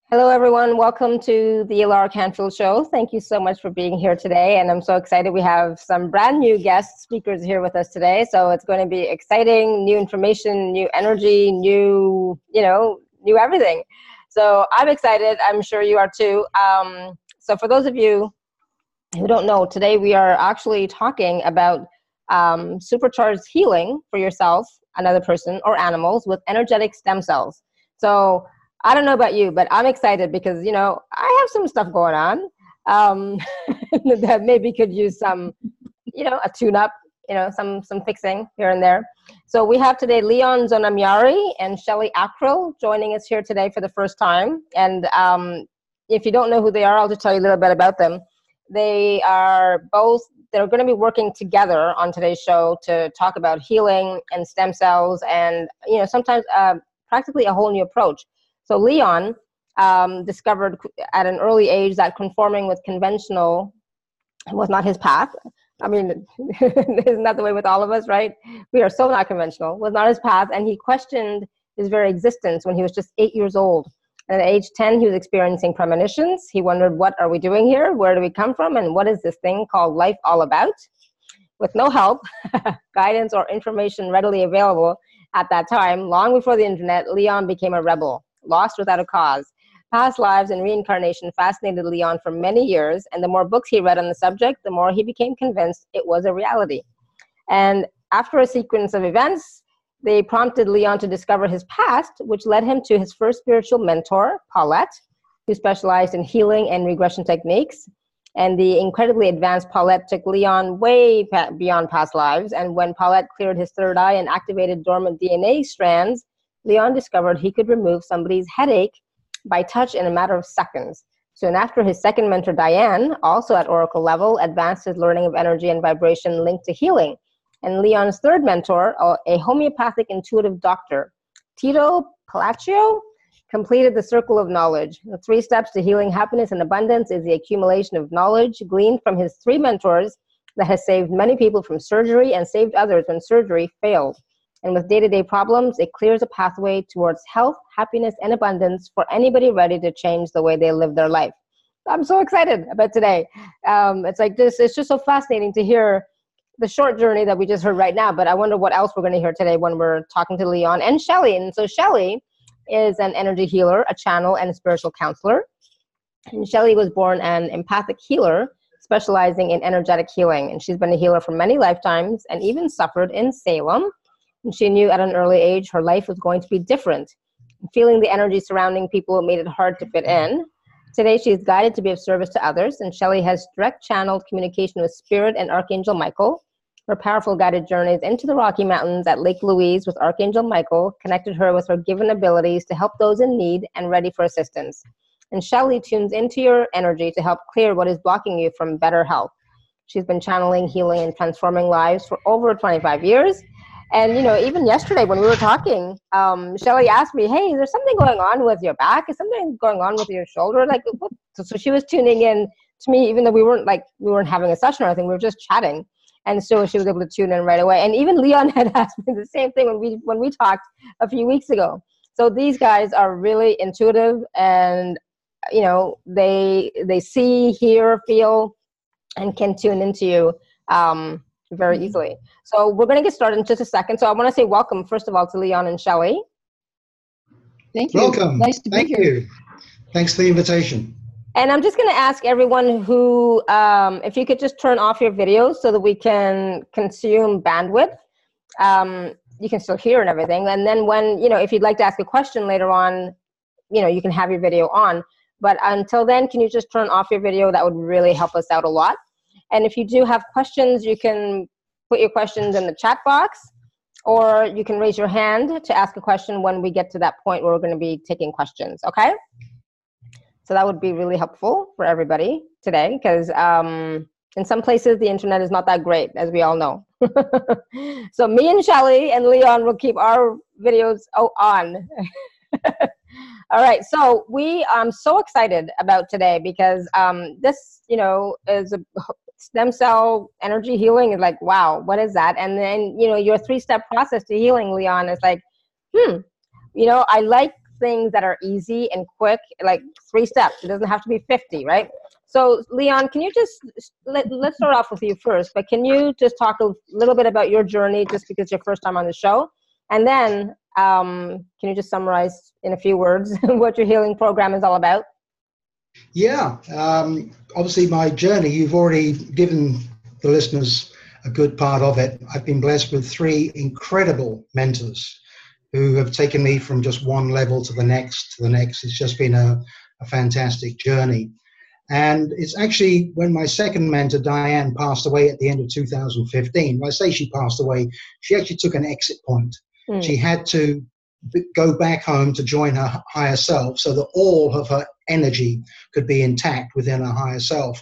Hello, everyone. Welcome to the Laura Canfield Show. Thank you so much for being here today. And I'm so excited. We have some brand new guest speakers here with us today. So it's going to be exciting, new information, new energy, new everything. So I'm excited. I'm sure you are too. So for those of you who don't know, today we are actually talking about supercharged healing for yourself, another person, or animals with energetic stem cells. So I don't know about you, but I'm excited because, I have some stuff going on that maybe could use some, a tune-up, some fixing here and there. So we have today Lyon Zonamyari and Shelley Ackrill joining us here today for the first time. And if you don't know who they are, I'll just tell you a little bit about them. They're going to be working together on today's show to talk about healing and stem cells and, sometimes practically a whole new approach. So Lyon discovered at an early age that conforming with conventional was not his path. I mean, isn't that the way with all of us, right? We are so not conventional, was not his path. And he questioned his very existence when he was just 8 years old. And at age 10, he was experiencing premonitions. He wondered, what are we doing here? Where do we come from? And what is this thing called life all about? With no help, guidance, or information readily available at that time, long before the internet, Lyon became a rebel. Lost without a cause. Past lives and reincarnation fascinated Lyon for many years, and the more books he read on the subject, the more he became convinced it was a reality. And after a sequence of events, they prompted Lyon to discover his past, which led him to his first spiritual mentor, Paulette, who specialized in healing and regression techniques. And the incredibly advanced Paulette took Lyon way beyond past lives, and when Paulette cleared his third eye and activated dormant DNA strands, Lyon discovered he could remove somebody's headache by touch in a matter of seconds. Soon after, his second mentor, Diane, also at oracle level, advanced his learning of energy and vibration linked to healing. And Lyon's third mentor, a homeopathic intuitive doctor, Tito Palaccio, completed the circle of knowledge. The 3 steps to healing happiness and abundance is the accumulation of knowledge gleaned from his 3 mentors that has saved many people from surgery and saved others when surgery failed. And with day-to-day problems, it clears a pathway towards health, happiness, and abundance for anybody ready to change the way they live their life. I'm so excited about today. It's like this. It's just so fascinating to hear the short journey that we just heard right now, but I wonder what else we're going to hear today when we're talking to Lyon and Shelley. And so Shelley is an energy healer, a channel, and a spiritual counselor. And Shelley was born an empathic healer, specializing in energetic healing. And she's been a healer for many lifetimes and even suffered in Salem. And she knew at an early age her life was going to be different. Feeling the energy surrounding people made it hard to fit in. Today, she is guided to be of service to others, and Shelley has direct channeled communication with Spirit and Archangel Michael. Her powerful guided journeys into the Rocky Mountains at Lake Louise with Archangel Michael connected her with her given abilities to help those in need and ready for assistance. And Shelley tunes into your energy to help clear what is blocking you from better health. She's been channeling, healing, and transforming lives for over 25 years. And, even yesterday when we were talking, Shelley asked me, hey, is there something going on with your back? Is something going on with your shoulder? Like, what? So she was tuning in to me, even though we weren't having a session or anything, we were just chatting. And so she was able to tune in right away. And even Lyon had asked me the same thing when we talked a few weeks ago. So these guys are really intuitive and, they see, hear, feel, and can tune into you very easily. So we're going to get started in just a second. So I want to say welcome, first of all, to Lyon and Shelley. Thank you. Welcome. Nice to be here. Thank you. Thanks for the invitation. And I'm just going to ask everyone who, if you could just turn off your videos so that we can consume bandwidth. You can still hear and everything. And then when, if you'd like to ask a question later on, you can have your video on. But until then, can you just turn off your video? That would really help us out a lot. And if you do have questions, you can put your questions in the chat box, or you can raise your hand to ask a question when we get to that point where we're going to be taking questions, okay? So that would be really helpful for everybody today, because in some places the internet is not that great, as we all know. So me and Shelley and Lyon will keep our videos on. All right, so I'm so excited about today because this, is a stem cell energy healing is like, wow, what is that? And then, your 3-step process to healing, Lyon, is like, I like things that are easy and quick, like 3 steps. It doesn't have to be 50, right? So Lyon, can you just, let's start off with you first, but can you just talk a little bit about your journey, just because it's your first time on the show? And then can you just summarize in a few words what your healing program is all about? Yeah, obviously my journey, you've already given the listeners a good part of it. I've been blessed with 3 incredible mentors who have taken me from just one level to the next. It's just been a fantastic journey. And it's actually when my second mentor, Diane, passed away at the end of 2015. When I say she passed away, she actually took an exit point. She had to go back home to join her higher self so that all of her energy could be intact within her higher self.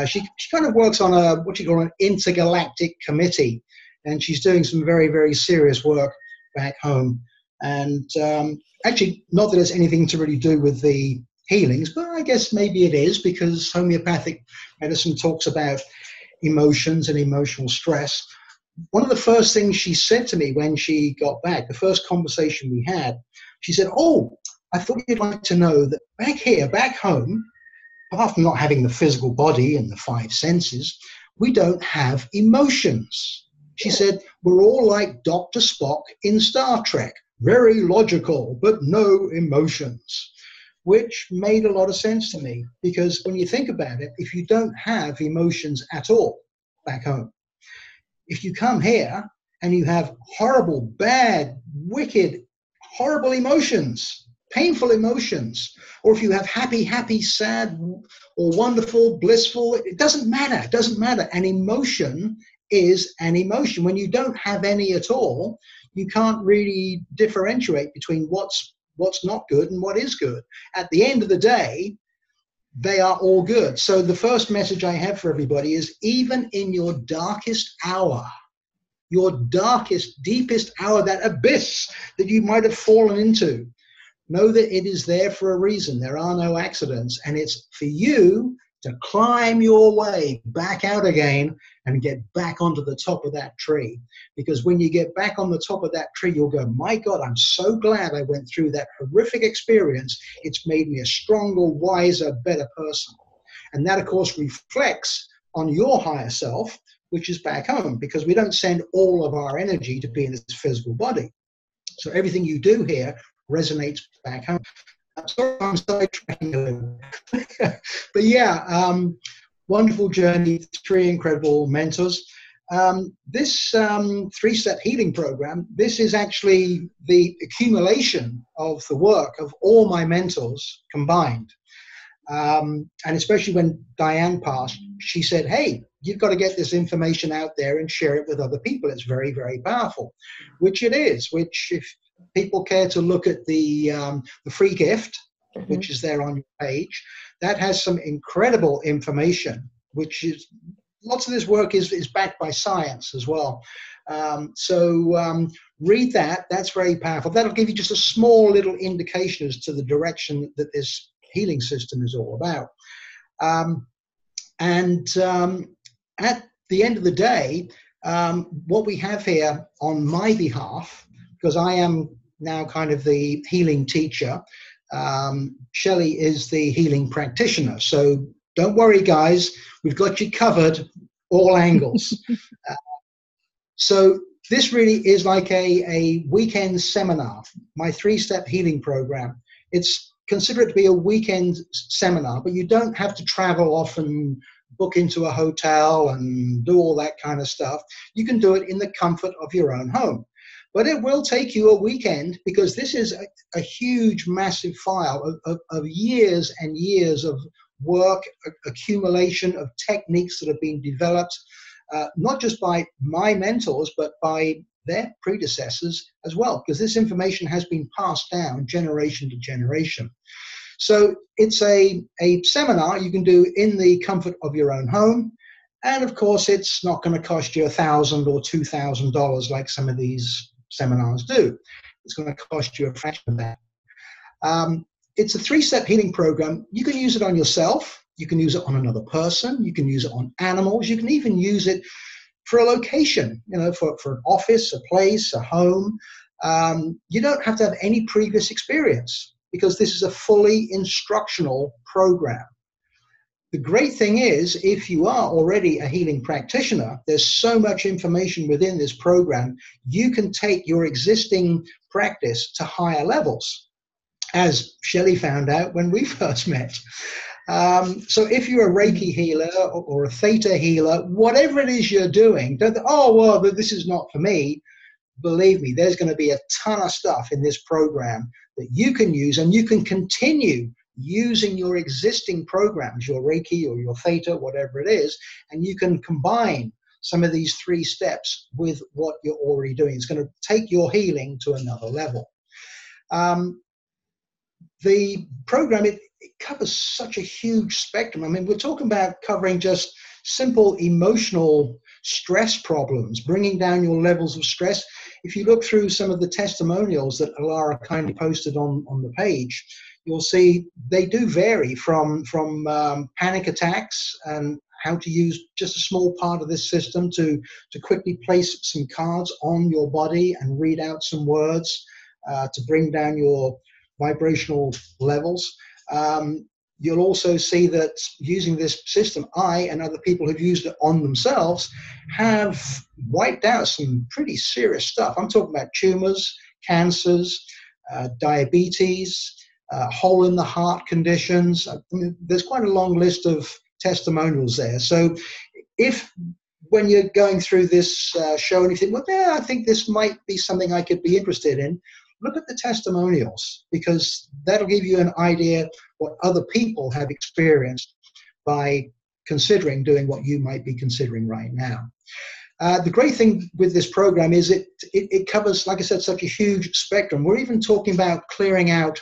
She kind of works on what you call an intergalactic committee, and she's doing some very, very serious work back home. And actually, not that it's anything to really do with the healings, but I guess maybe it is, because homeopathic medicine talks about emotions and emotional stress. One of the first things she said to me when she got back, the first conversation we had, she said, "Oh, I thought you'd like to know that back home, apart from not having the physical body and the 5 senses, we don't have emotions." She said, "We're all like Dr. Spock in Star Trek, very logical, but no emotions." Which made a lot of sense to me, because when you think about it, if you don't have emotions at all back home, if you come here and you have horrible, bad, wicked, horrible emotions, painful emotions, or if you have happy, sad, or wonderful, blissful, it doesn't matter. It doesn't matter. An emotion is an emotion. When you don't have any at all, you can't really differentiate between what's not good and what is good. At the end of the day, they are all good. So the first message I have for everybody is, even in your darkest hour, your darkest, deepest hour, that abyss that you might have fallen into, know that it is there for a reason. There are no accidents, and it's for you to climb your way back out again and get back onto the top of that tree. Because when you get back on the top of that tree, you'll go, "My God, I'm so glad I went through that horrific experience. It's made me a stronger, wiser, better person." And that, of course, reflects on your higher self, which is back home, because we don't send all of our energy to be in this physical body. So everything you do here resonates back home. I'm sorry I'm sidetracking a little. But yeah, wonderful journey, 3 incredible mentors. This 3-step healing program, this is actually the accumulation of the work of all my mentors combined. And especially when Diane passed, she said, "Hey, you've got to get this information out there and share it with other people. It's very, very powerful," which it is, which if people care to look at the free gift, which is there on your page, that has some incredible information, which is, lots of this work is backed by science as well. So read that. That's very powerful. That'll give you just a small little indication as to the direction that this healing system is all about. At the end of the day, what we have here on my behalf, because I am now kind of the healing teacher, Shelley is the healing practitioner. So don't worry, guys, we've got you covered all angles. So this really is like a weekend seminar, my 3-step healing program. Consider it to be a weekend seminar, but you don't have to travel off and book into a hotel and do all that kind of stuff. You can do it in the comfort of your own home. But it will take you a weekend, because this is a huge, massive file of years and years of work, accumulation of techniques that have been developed, not just by my mentors, but by their predecessors as well, because this information has been passed down generation to generation. So it's a seminar you can do in the comfort of your own home. And of course, it's not going to cost you $1,000 or $2,000 like some of these seminars do. It's going to cost you a fraction of that. It's a 3-step healing program. You can use it on yourself. You can use it on another person. You can use it on animals. You can even use it for a location, for an office, a place, a home. You don't have to have any previous experience because this is a fully instructional program. The great thing is, if you are already a healing practitioner, there's so much information within this program, you can take your existing practice to higher levels, as Shelley found out when we first met. So if you're a Reiki healer or a Theta healer, whatever it is you're doing, don't think, oh, well, this is not for me. Believe me, there's going to be a ton of stuff in this program that you can use, and you can continue using your existing programs, your Reiki or your Theta, whatever it is, and you can combine some of these 3 steps with what you're already doing. It's going to take your healing to another level. The program, it covers such a huge spectrum. I mean, we're talking about covering just simple emotional stress problems, bringing down your levels of stress. If you look through some of the testimonials that Alara kindly posted on the page, you'll see they do vary from panic attacks and how to use just a small part of this system to quickly place some cards on your body and read out some words to bring down your vibrational levels. You'll also see that using this system, I and other people who've used it on themselves have wiped out some pretty serious stuff. I'm talking about tumors, cancers, diabetes, hole in the heart conditions. I mean, there's quite a long list of testimonials there. So if when you're going through this show and you think, well, yeah, I think this might be something I could be interested in, look at the testimonials, because that'll give you an idea what other people have experienced by considering doing what you might be considering right now. The great thing with this program is it covers, like I said, such a huge spectrum. We're even talking about clearing out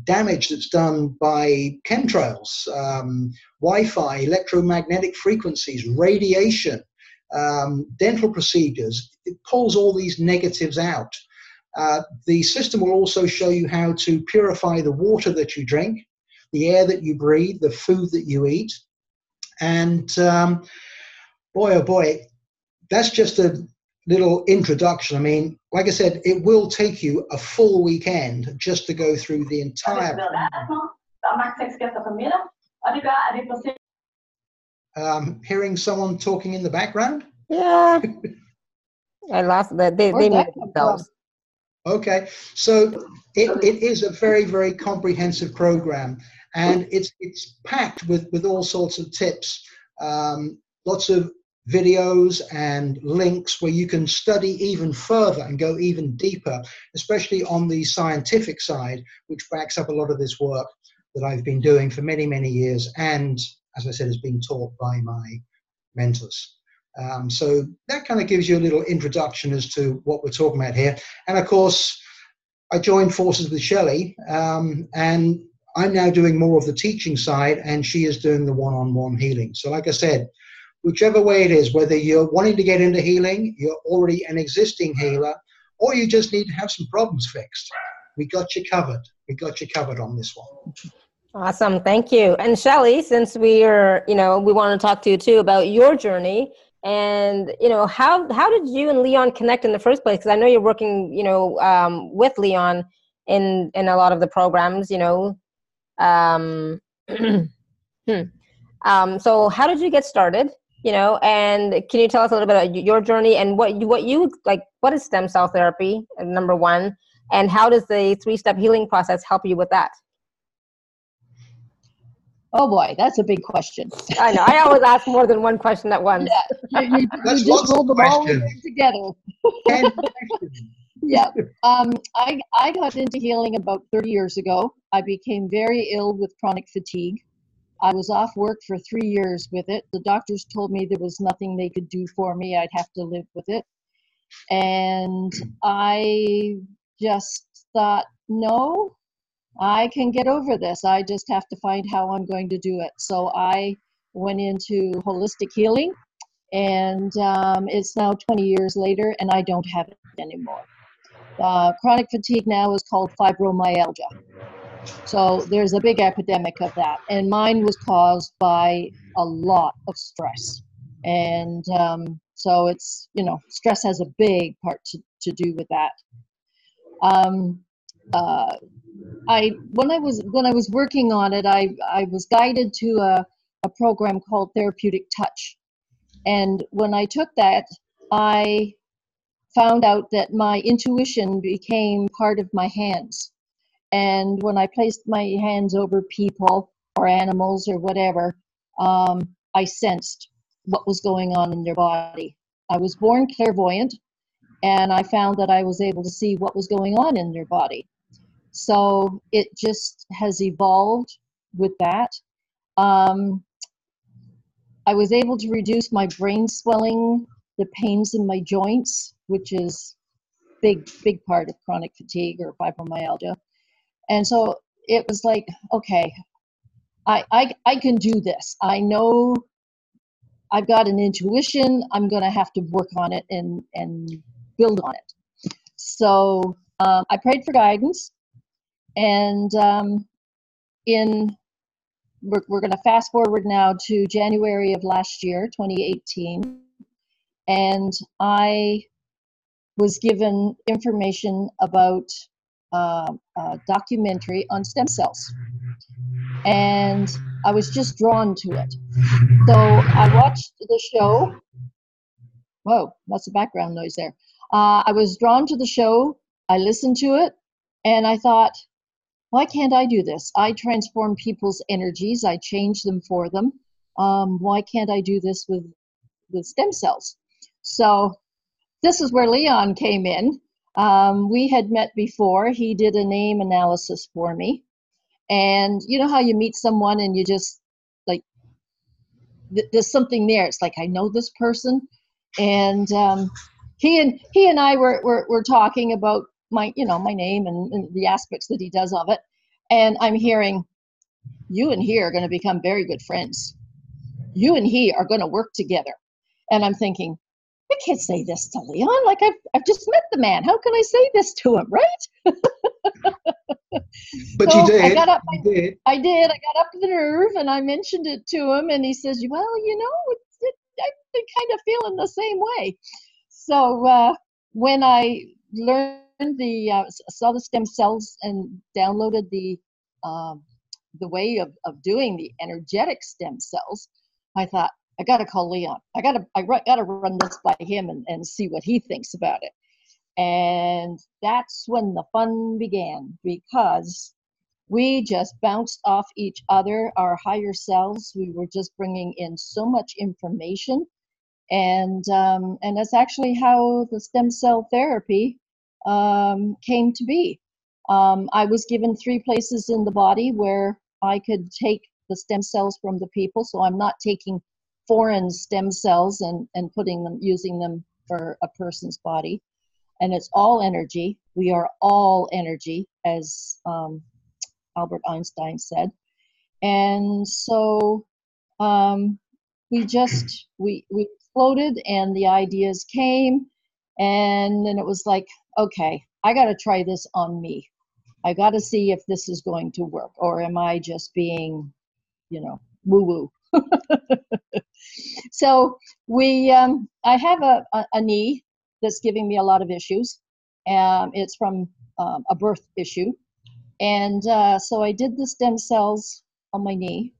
damage that's done by chemtrails, Wi-Fi, electromagnetic frequencies, radiation, dental procedures. It pulls all these negatives out. The system will also show you how to purify the water that you drink, the air that you breathe, the food that you eat. And boy, oh boy, that's just a little introduction. I mean, like I said, it will take you a full weekend just to go through the entire. Hearing someone talking in the background? Yeah. I lost that. They muted themselves. Okay, so it is a very, very comprehensive program, and it's packed with all sorts of tips, lots of videos and links where you can study even further and go even deeper, especially on the scientific side, which backs up a lot of this work that I've been doing for many, many years, and as I said, has been taught by my mentors. So that kind of gives you a little introduction as to what we're talking about here. And of course, I joined forces with Shelley, and I'm now doing more of the teaching side, and she is doing the one-on-one healing. So like I said, whichever way it is, whether you're wanting to get into healing, you're already an existing healer, or you just need to have some problems fixed, we got you covered. We got you covered on this one. Awesome. Thank you. And Shelley, since we are, we want to talk to you too about your journey. And, how did you and Lyon connect in the first place? Because I know you're working, with Lyon in a lot of the programs, So how did you get started? And can you tell us a little bit about your journey and what you like? What is stem cell therapy, number one? And how does the 3-step healing process help you with that? Oh boy, that's a big question. I know. I always ask more than one question at once. Yeah, you just rolled them all in together. Yeah. I got into healing about 30 years ago. I became very ill with chronic fatigue. I was off work for 3 years with it. The doctors told me there was nothing they could do for me. I'd have to live with it. And I just thought, no, I can get over this. I just have to find how I'm going to do it. So I went into holistic healing, and it's now 20 years later, and I don't have it anymore. Chronic fatigue now is called fibromyalgia. So there's a big epidemic of that. And mine was caused by a lot of stress. And so it's, stress has a big part to do with that. When I was working on it, I was guided to a program called Therapeutic Touch, and when I took that, I found out that my intuition became part of my hands. And when I placed my hands over people or animals or whatever, I sensed what was going on in their body. I was born clairvoyant, and I found that I was able to see what was going on in their body. So it just has evolved with that. I was able to reduce my brain swelling, the pains in my joints, which is big part of chronic fatigue or fibromyalgia. And so it was like, okay, I can do this. I know I've got an intuition. I'm going to have to work on it and build on it. So I prayed for guidance, and we're going to fast forward now to January of last year, 2018, and I was given information about a documentary on stem cells, and I was just drawn to it. So I watched the show. Whoa, that's a background noise there. I was drawn to the show. I listened to it, and I thought, why can't I do this? I transform people's energies. I change them for them. Why can't I do this with stem cells? So this is where Lyon came in. We had met before. He did a name analysis for me. And you know how you meet someone and you just, like, there's something there. It's like, I know this person. And he and I were talking about my name and the aspects that he does of it. And I'm hearing, you and he are going to become very good friends. You and he are going to work together. And I'm thinking, I can't say this to Lyon. Like, I've just met the man. How can I say this to him, right? But so you did. I did. I got up the nerve and I mentioned it to him, and he says, well, I've been kind of feeling the same way. So when I learned saw the stem cells and downloaded the way of doing the energetic stem cells, I thought, I got to call Lyon. I got to run this by him and see what he thinks about it. And that's when the fun began, because we just bounced off each other, our higher selves. We were just bringing in so much information. And that's actually how the stem cell therapy came to be. I was given 3 places in the body where I could take the stem cells from the people. So I'm not taking foreign stem cells and using them for a person's body. And it's all energy. We are all energy, as Albert Einstein said. And so we exploded, and the ideas came, and then it was like, okay, I got to try this on me. I got to see if this is going to work, or am I just being, woo-woo. So I have a knee that's giving me a lot of issues. It's from a birth issue. And so I did the stem cells on my knee,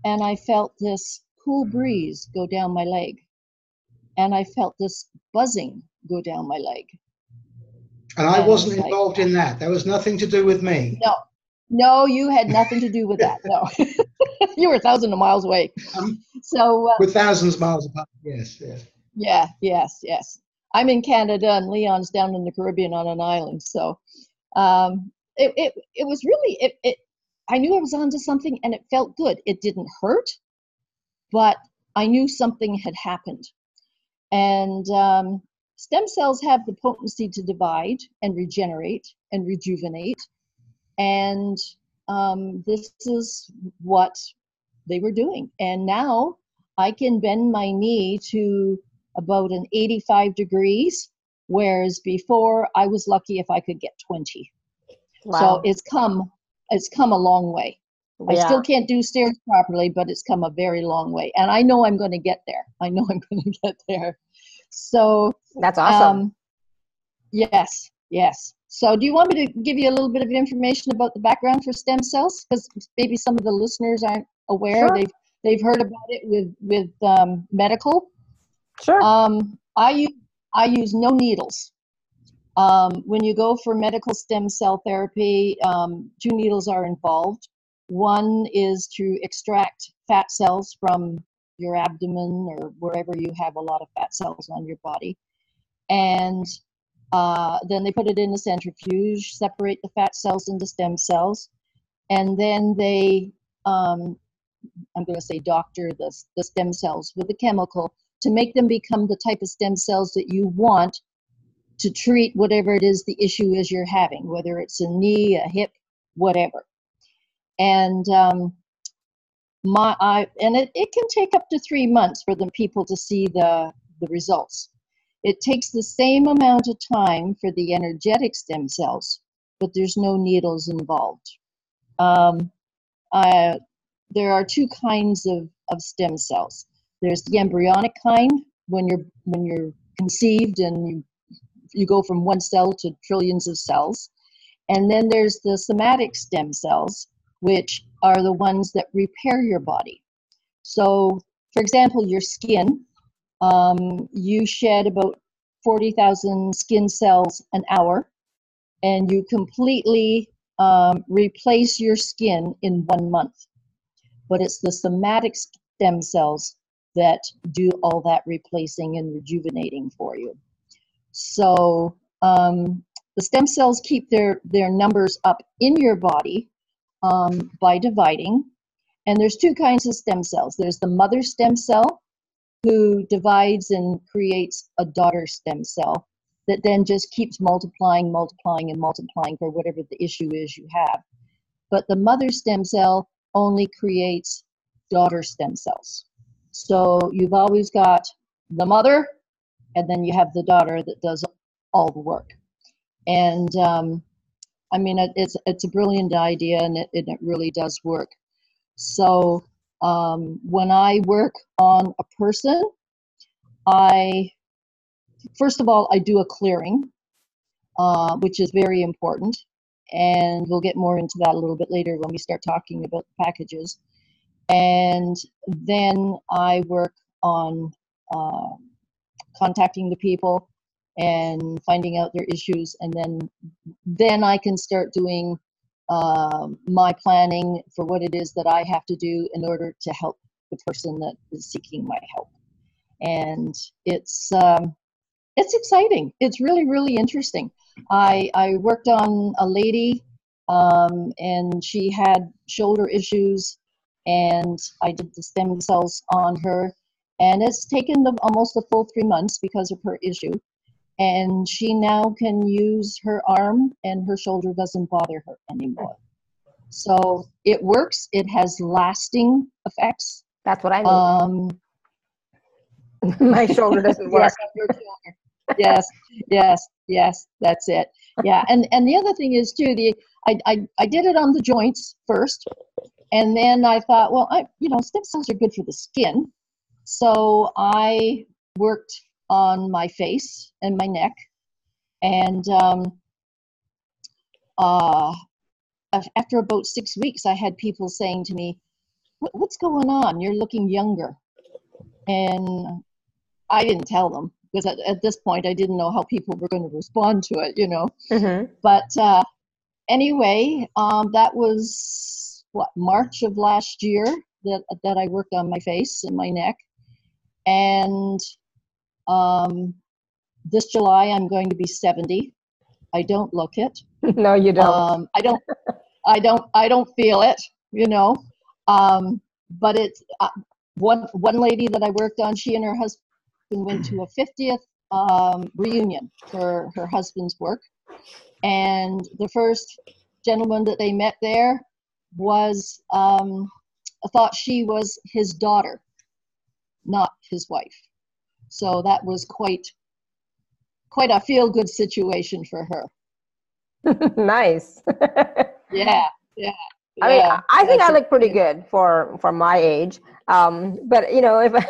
and I felt this cool breeze go down my leg. And I felt this buzzing go down my leg. And I wasn't involved in that. There was nothing to do with me. No, you had nothing to do with that. No, you were thousands of miles away. So with thousands of miles apart. Yes. Yeah. Yes. I'm in Canada, and Lyon's down in the Caribbean on an island. So it was really I knew I was onto something, and it felt good. It didn't hurt, but I knew something had happened. And stem cells have the potency to divide and regenerate and rejuvenate. And this is what they were doing. And now I can bend my knee to about an 85 degrees, whereas before I was lucky if I could get 20. Wow. So it's come a long way. Yeah. I still can't do stairs properly, but it's come a very long way. And I know I'm going to get there. So that's awesome. Yes, yes. So do you want me to give you a little bit of information about the background for stem cells? Because maybe some of the listeners aren't aware. Sure. They've heard about it with medical. Sure. I use no needles. When you go for medical stem cell therapy, two needles are involved. One is to extract fat cells from your abdomen or wherever you have a lot of fat cells on your body. And then they put it in a centrifuge, separate the fat cells into stem cells, and then they, I'm going to say doctor the stem cells with a chemical to make them become the type of stem cells that you want to treat whatever it is the issue is you're having, whether it's a knee, a hip, whatever. And it can take up to 3 months for the people to see the results. It takes the same amount of time for the energetic stem cells, but there's no needles involved. There are two kinds of stem cells. There's the embryonic kind, when you're conceived and you go from one cell to trillions of cells. And then there's the somatic stem cells, which are the ones that repair your body. So, for example, your skin, you shed about 40,000 skin cells an hour, and you completely replace your skin in 1 month. But it's the somatic stem cells that do all that replacing and rejuvenating for you. So the stem cells keep their numbers up in your body by dividing. And there's two kinds of stem cells. There's the mother stem cell, who divides and creates a daughter stem cell that then just keeps multiplying, multiplying, and multiplying for whatever the issue is you have. But the mother stem cell only creates daughter stem cells. So you've always got the mother, and then you have the daughter that does all the work. And I mean, it's a brilliant idea, and it really does work. So when I work on a person, first of all, I do a clearing, which is very important. And we'll get more into that a little bit later when we start talking about the packages. And then I work on contacting the people and finding out their issues, and then I can start doing my planning for what it is that I have to do in order to help the person that is seeking my help. And it's exciting. It's really, really interesting. I worked on a lady, and she had shoulder issues, and I did the stem cells on her, and it's taken almost a full 3 months because of her issue. And she now can use her arm, and her shoulder doesn't bother her anymore. So it works. It has lasting effects. That's what I need. My shoulder doesn't work. Yes, your shoulder. Yes, that's it. Yeah, and the other thing is too, I did it on the joints first, and then I thought, well, stem cells are good for the skin, so I worked on my face and my neck, and after about 6 weeks, I had people saying to me, "What's going on? You're looking younger." And I didn't tell them, because at this point I didn't know how people were going to respond to it, Mm-hmm. But anyway, that was March of last year that I worked on my face and my neck, and this July I'm going to be 70. I don't look it. No, you don't. I don't feel it, but it's one lady that I worked on. She and her husband went to a 50th reunion for her husband's work, and the first gentleman that they met there was thought she was his daughter, not his wife. So that was quite a feel-good situation for her. Nice. Yeah. I mean, I think I look pretty good for my age. But if I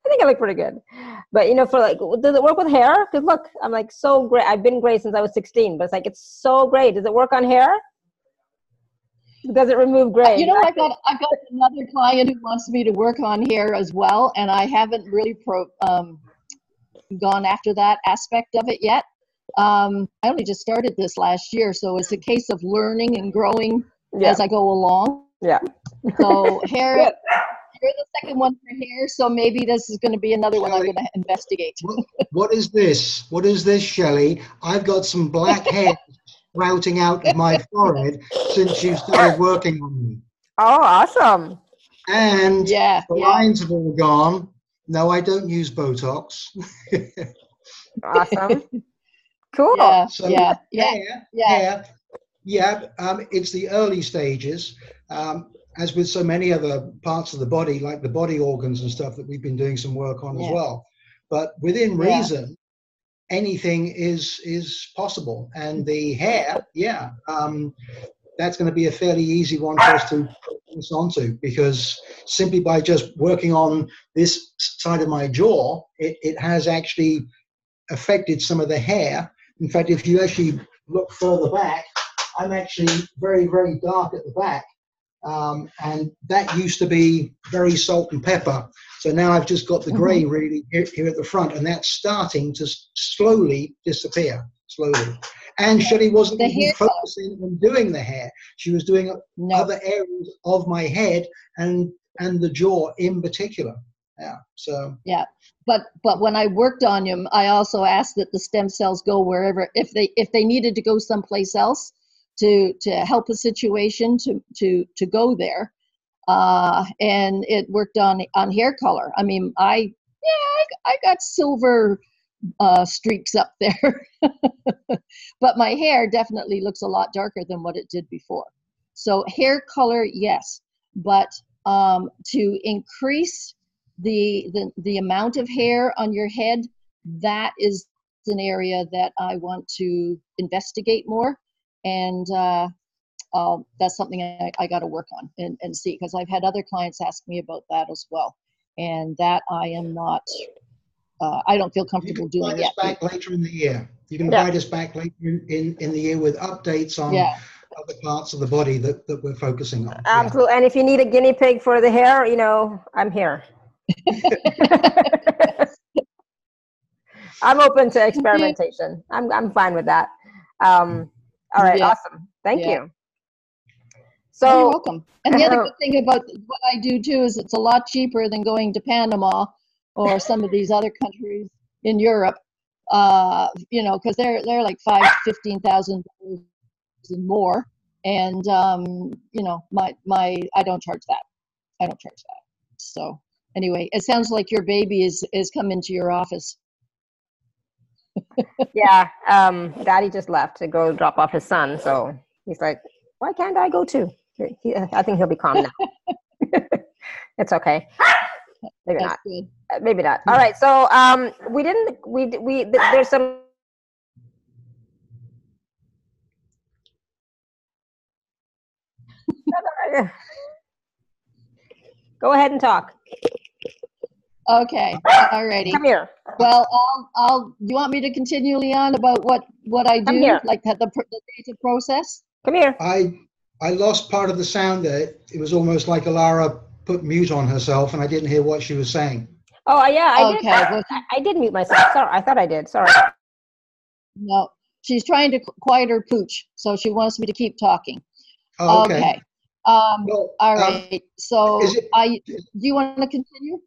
think I look pretty good. But, for like, does it work with hair? Because look, I'm like so gray. I've been gray since I was 16, but it's like, it's so gray. Does it work on hair? Does it remove gray? I've got another client who wants me to work on hair as well, and I haven't really gone after that aspect of it yet. I only just started this last year, so it's a case of learning and growing as I go along. Yeah. So hair, you're the second one for hair, so maybe this is going to be another one I'm going to investigate. What is this? What is this, Shelley? I've got some black hair sprouting out of my forehead since you started working on me. Oh, awesome. And the lines have all gone. No, I don't use Botox. Awesome. Cool. It's the early stages. As with so many other parts of the body, like the body organs and stuff that we've been doing some work on as well. But within reason, anything is possible. And the hair, that's going to be a fairly easy one for us to focus onto, because simply by just working on this side of my jaw, it has actually affected some of the hair. In fact, if you actually look further back, I'm actually very, very dark at the back. And that used to be very salt and pepper. So now I've just got the gray really here at the front, and that's starting to slowly disappear, slowly. And Shelley wasn't even focusing on doing the hair. She was doing other areas of my head and the jaw in particular. Yeah. So. Yeah. But when I worked on him, I also asked that the stem cells go wherever, if they needed to go someplace else to help a situation to go there. And it worked on hair color. I mean, I got silver streaks up there, but my hair definitely looks a lot darker than what it did before. So hair color, yes, but to increase the amount of hair on your head, that is an area that I want to investigate more. And that's something I got to work on and see, because I've had other clients ask me about that as well. And that I am not, I don't feel comfortable doing yet. You can invite us back later in the year. You can invite us back later in the year with updates on other parts of the body that we're focusing on. Absolutely. And if you need a guinea pig for the hair, I'm here. I'm open to experimentation. I'm fine with that. All right, awesome. Thank you. So you're welcome. And the other good thing about what I do too is it's a lot cheaper than going to Panama or some of these other countries in Europe. Because they're like $15,000 and more. And I don't charge that. So anyway, it sounds like your baby is come into your office. Daddy just left to go drop off his son, so he's like, why can't I go too? I think he'll be calm now. It's okay. Maybe not. Good. Maybe not. All right, so there's some go ahead and talk. Okay. Alrighty. Come here. Well, do you want me to continue, Lyon, about what I do, like the data process? Come here. I lost part of the sound there. It was almost like Alara put mute on herself, and I didn't hear what she was saying. Oh yeah, I did mute myself. Sorry, I thought I did. Sorry. No, she's trying to quiet her pooch, so she wants me to keep talking. Oh, okay. All right. So do you want to continue?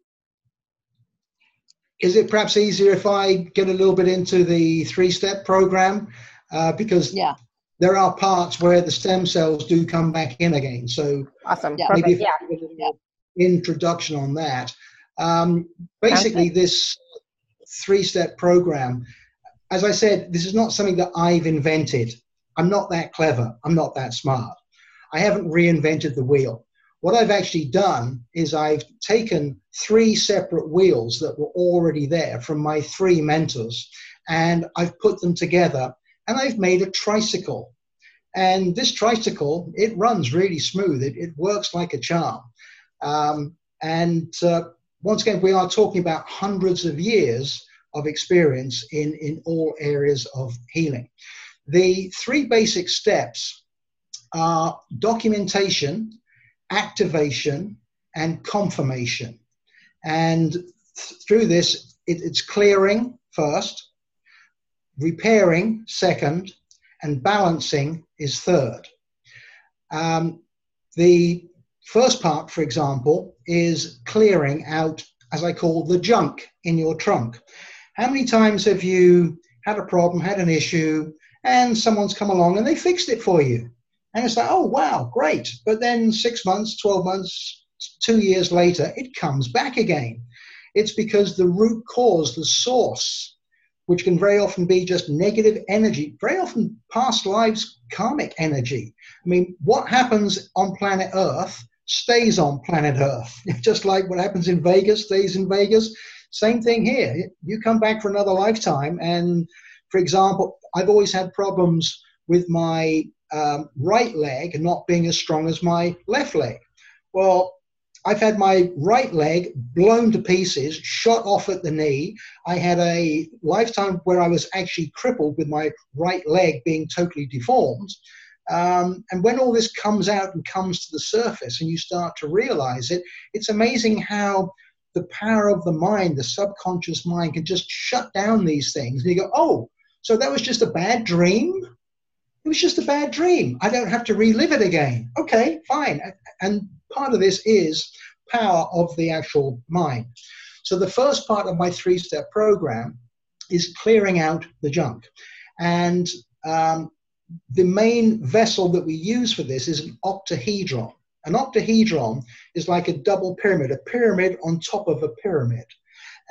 Is it perhaps easier if I get a little bit into the 3-step program? Because there are parts where the stem cells do come back in again. So awesome. Maybe if I give a little introduction on that. Basically, this 3-step program, as I said, this is not something that I've invented. I'm not that clever. I'm not that smart. I haven't reinvented the wheel. What I've actually done is I've taken 3 separate wheels that were already there from my 3 mentors, and I've put them together, and I've made a tricycle. And this tricycle, it runs really smooth. It works like a charm. And once again, we are talking about hundreds of years of experience in all areas of healing. The 3 basic steps are documentation, activation, and confirmation. And through this, it's clearing first, repairing second, and balancing is third. The first part, for example, is clearing out, as I call, the junk in your trunk. How many times have you had a problem, had an issue, and someone's come along and they fixed it for you? And it's like, oh, wow, great. But then 6 months, 12 months, 2 years later, it comes back again. It's because the root cause, the source, which can very often be just negative energy, very often past lives karmic energy. I mean, what happens on planet Earth stays on planet Earth. Just like what happens in Vegas stays in Vegas. Same thing here. You come back for another lifetime, and for example, I've always had problems with my right leg not being as strong as my left leg. Well, I've had my right leg blown to pieces, shot off at the knee. I had a lifetime where I was actually crippled with my right leg being totally deformed. And when all this comes out and comes to the surface and you start to realize it, it's amazing how the power of the mind, the subconscious mind, can just shut down these things. And you go, oh, so that was just a bad dream? It was just a bad dream. I don't have to relive it again. Okay, fine. And part of this is power of the actual mind. So the first part of my 3-step program is clearing out the junk. And the main vessel that we use for this is an octahedron. An octahedron is like a double pyramid, a pyramid on top of a pyramid.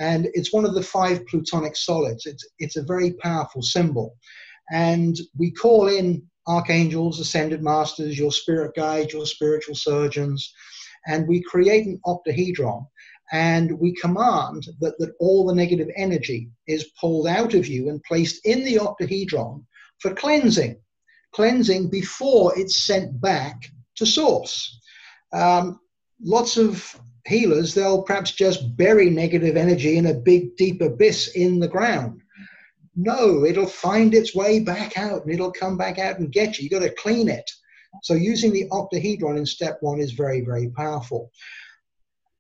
And it's one of the 5 plutonic solids. It's a very powerful symbol. And we call in archangels, ascended masters, your spirit guides, your spiritual surgeons, and we create an octahedron, and we command that all the negative energy is pulled out of you and placed in the octahedron for cleansing before it's sent back to source. Lots of healers, they'll perhaps just bury negative energy in a big, deep abyss in the ground. No, it'll find its way back out, and it'll come back out and get you. You've got to clean it. So using the octahedron in step 1 is very, very powerful.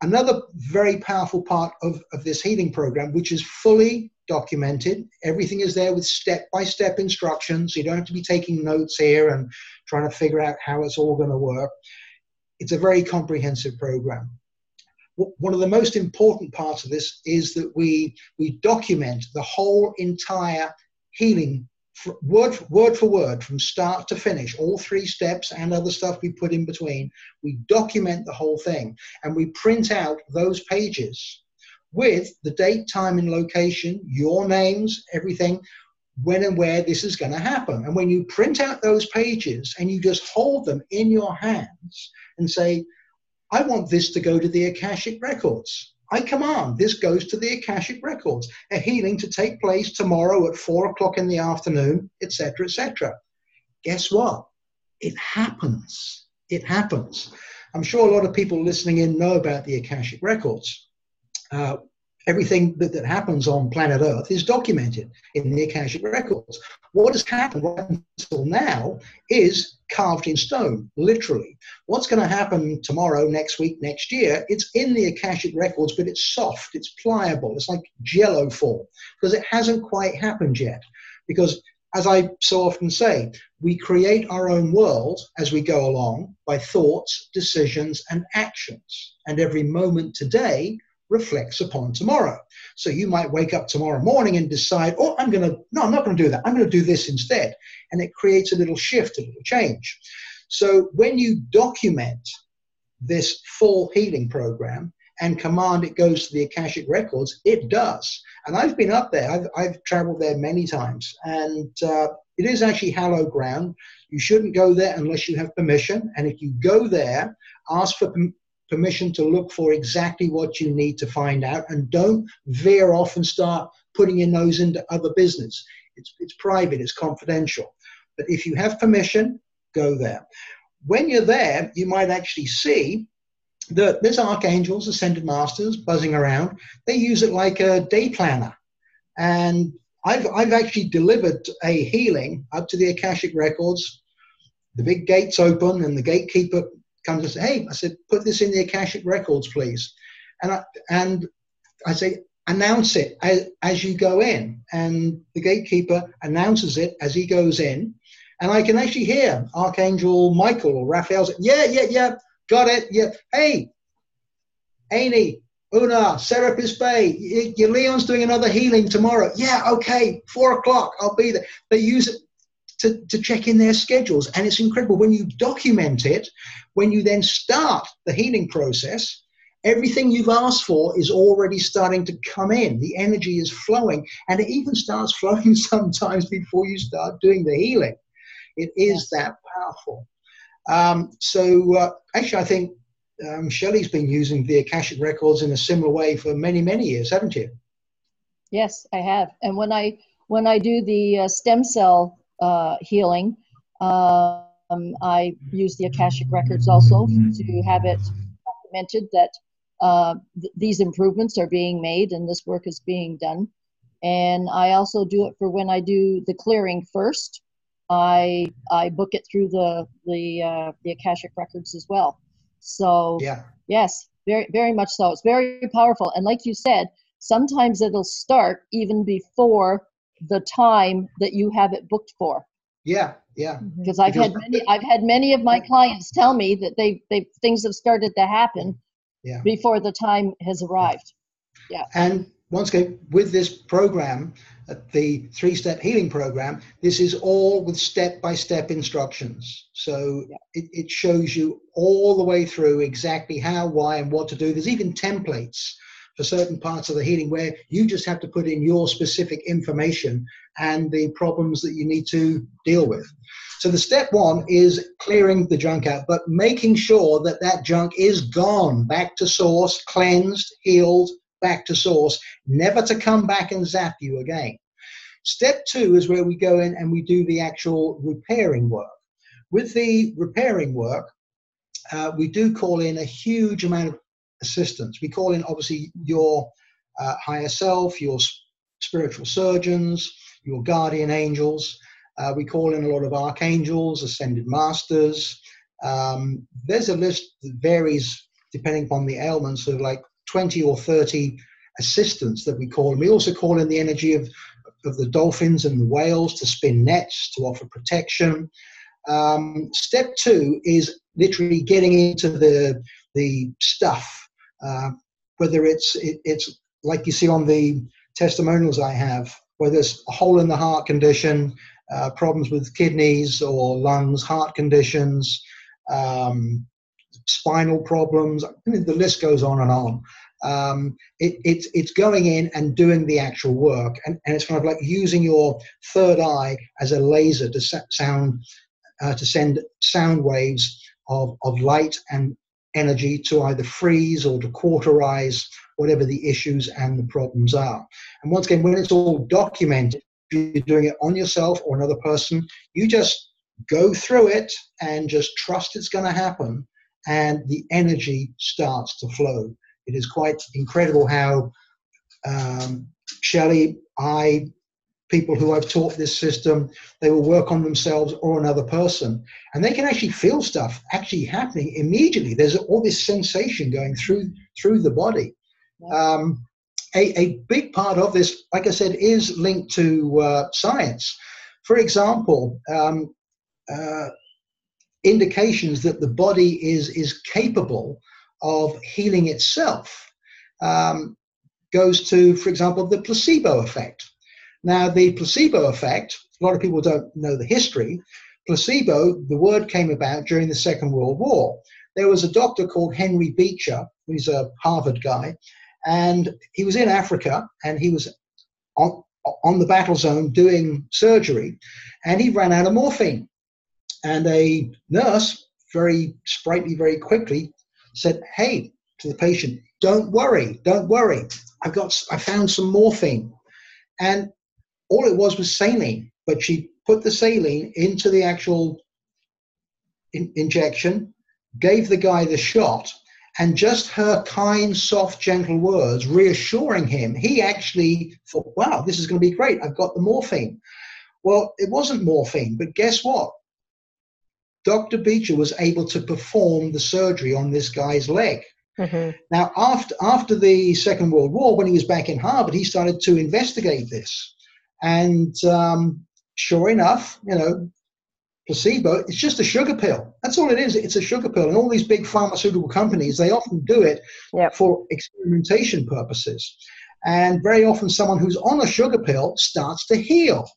Another very powerful part of this healing program, which is fully documented, everything is there with step-by-step instructions. You don't have to be taking notes here and trying to figure out how it's all going to work. It's a very comprehensive program. One of the most important parts of this is that we document the whole entire healing, word for word, from start to finish, all 3 steps and other stuff we put in between. We document the whole thing, and we print out those pages with the date, time, and location, your names, everything, when and where this is going to happen. And when you print out those pages and you just hold them in your hands and say, I want this to go to the Akashic Records. I command this goes to the Akashic Records. A healing to take place tomorrow at 4 o'clock in the afternoon, etc., etc. Guess what? It happens. It happens. I'm sure a lot of people listening in know about the Akashic Records. Everything that happens on planet Earth is documented in the Akashic Records. What has happened right until now is carved in stone, literally. What's going to happen tomorrow, next week, next year, it's in the Akashic Records, but it's soft, it's pliable, it's like Jell-O form, because it hasn't quite happened yet. Because, as I so often say, we create our own world as we go along by thoughts, decisions, and actions. And every moment today reflects upon tomorrow. So you might wake up tomorrow morning and decide, oh, I'm not going to do that. I'm going to do this instead. And it creates a little shift, a little change. So when you document this full healing program and command it goes to the Akashic Records, it does. And I've been up there. I've traveled there many times. And it is actually hallowed ground. You shouldn't go there unless you have permission. And if you go there, ask for permission to look for exactly what you need to find out, and don't veer off and start putting your nose into other business. It's private, it's confidential. But if you have permission, go there. When you're there, you might actually see there's archangels, ascended masters buzzing around. They use it like a day planner. And I've actually delivered a healing up to the Akashic records. The big gates open and the gatekeeper comes and says, hey, I said, put this in the Akashic records, please. And I say, announce it as you go in. And the gatekeeper announces it as he goes in. And I can actually hear Archangel Michael or Raphael say, yeah, got it, yeah. Hey, Amy, Una, Serapis Bay, your Leon's doing another healing tomorrow. Yeah, okay, 4 o'clock, I'll be there. They use it to check in their schedules. And it's incredible. When you document it, when you then start the healing process, everything you've asked for is already starting to come in. The energy is flowing, and it even starts flowing sometimes before you start doing the healing. It is that powerful. Actually, I think Shelley's been using the Akashic records in a similar way for many, many years, haven't you? Yes, I have. And when I do the stem cell healing, I use the Akashic records also to have it documented that these improvements are being made and this work is being done. And I also do it for when I do the clearing first. I book it through the Akashic records as well. So yes, very, very much so. It's very powerful. And like you said, sometimes it'll start even before the time that you have it booked for. Yeah. Because I've had many of my clients tell me that things have started to happen before the time has arrived. Yeah. And once again, with this program, the 3-step healing program, this is all with step-by-step instructions. So it shows you all the way through exactly how, why, and what to do. There's even templates for certain parts of the healing where you just have to put in your specific information and the problems that you need to deal with. So the step 1 is clearing the junk out, but making sure that that junk is gone, back to source, cleansed, healed, back to source, never to come back and zap you again. Step 2 is where we go in and we do the actual repairing work. With the repairing work, we do call in a huge amount of assistance. We call in, obviously, your higher self, your spiritual surgeons, your guardian angels. We call in a lot of archangels, ascended masters. There's a list that varies depending upon the ailments of like 20 or 30 assistants that we call. And we also call in the energy of the dolphins and the whales to spin nets, to offer protection. Step 2 is literally getting into the stuff, whether it's like you see on the testimonials I have, whether it's a hole in the heart condition, problems with kidneys or lungs, heart conditions, spinal problems. The list goes on and on. It's going in and doing the actual work, and it's kind of like using your third eye as a laser to send sound waves of light and energy to either freeze or to cauterize whatever the issues and the problems are. And once again, when it's all documented, if you're doing it on yourself or another person, you just go through it and just trust it's going to happen, and the energy starts to flow. It is quite incredible how Shelley, people who I've taught this system, they will work on themselves or another person, and they can actually feel stuff actually happening immediately. There's all this sensation going through the body. A big part of this, like I said, is linked to science. For example, indications that the body is capable of healing itself goes to, for example, the placebo effect. Now, the placebo effect, a lot of people don't know the history. Placebo, the word came about during the Second World War. There was a doctor called Henry Beecher, who's a Harvard guy, and he was in Africa, and he was on the battle zone doing surgery, and he ran out of morphine. And a nurse, very sprightly, very quickly, said, hey, to the patient, don't worry, I found some morphine. And all it was saline, but she put the saline into the actual injection, gave the guy the shot, And just her kind, soft, gentle words reassuring him, he actually thought, wow, this is going to be great. I've got the morphine. Well, it wasn't morphine, but guess what? Dr. Beecher was able to perform the surgery on this guy's leg. Mm-hmm. Now, after the Second World War, when he was back in Harvard, he started to investigate this. And sure enough, placebo, it's just a sugar pill. That's all it is. It's a sugar pill. And all these big pharmaceutical companies, they often do it for experimentation purposes. And very often someone who's on a sugar pill starts to heal.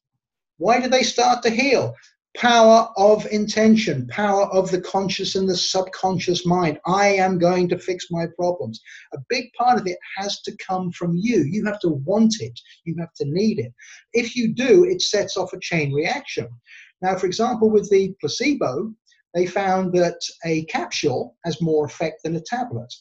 Why do they start to heal? Power of intention, power of the conscious and the subconscious mind. I am going to fix my problems. A big part of it has to come from you. You have to want it. You have to need it. If you do, it sets off a chain reaction. Now, for example, with the placebo, they found that a capsule has more effect than a tablet.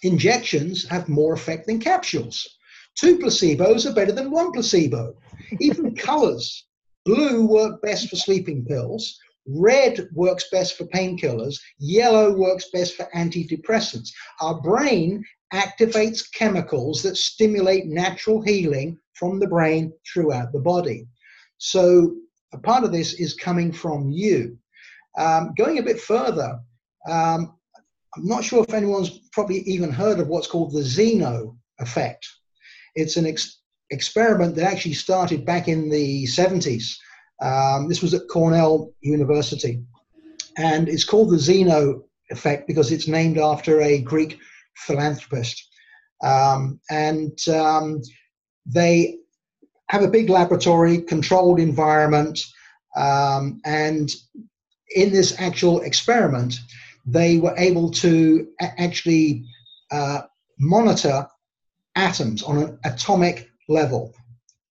Injections have more effect than capsules. 2 placebos are better than 1 placebo. Even colors. Blue work best for sleeping pills. Red works best for painkillers. Yellow works best for antidepressants. Our brain activates chemicals that stimulate natural healing from the brain throughout the body. So a part of this is coming from you. Going a bit further, I'm not sure if anyone's probably even heard of what's called the Zeno Effect. It's an experiment that actually started back in the 70s. This was at Cornell University. And it's called the Zeno Effect because it's named after a Greek philanthropist. They have a big laboratory, controlled environment. And in this actual experiment, they were able to actually monitor atoms on an atomic level.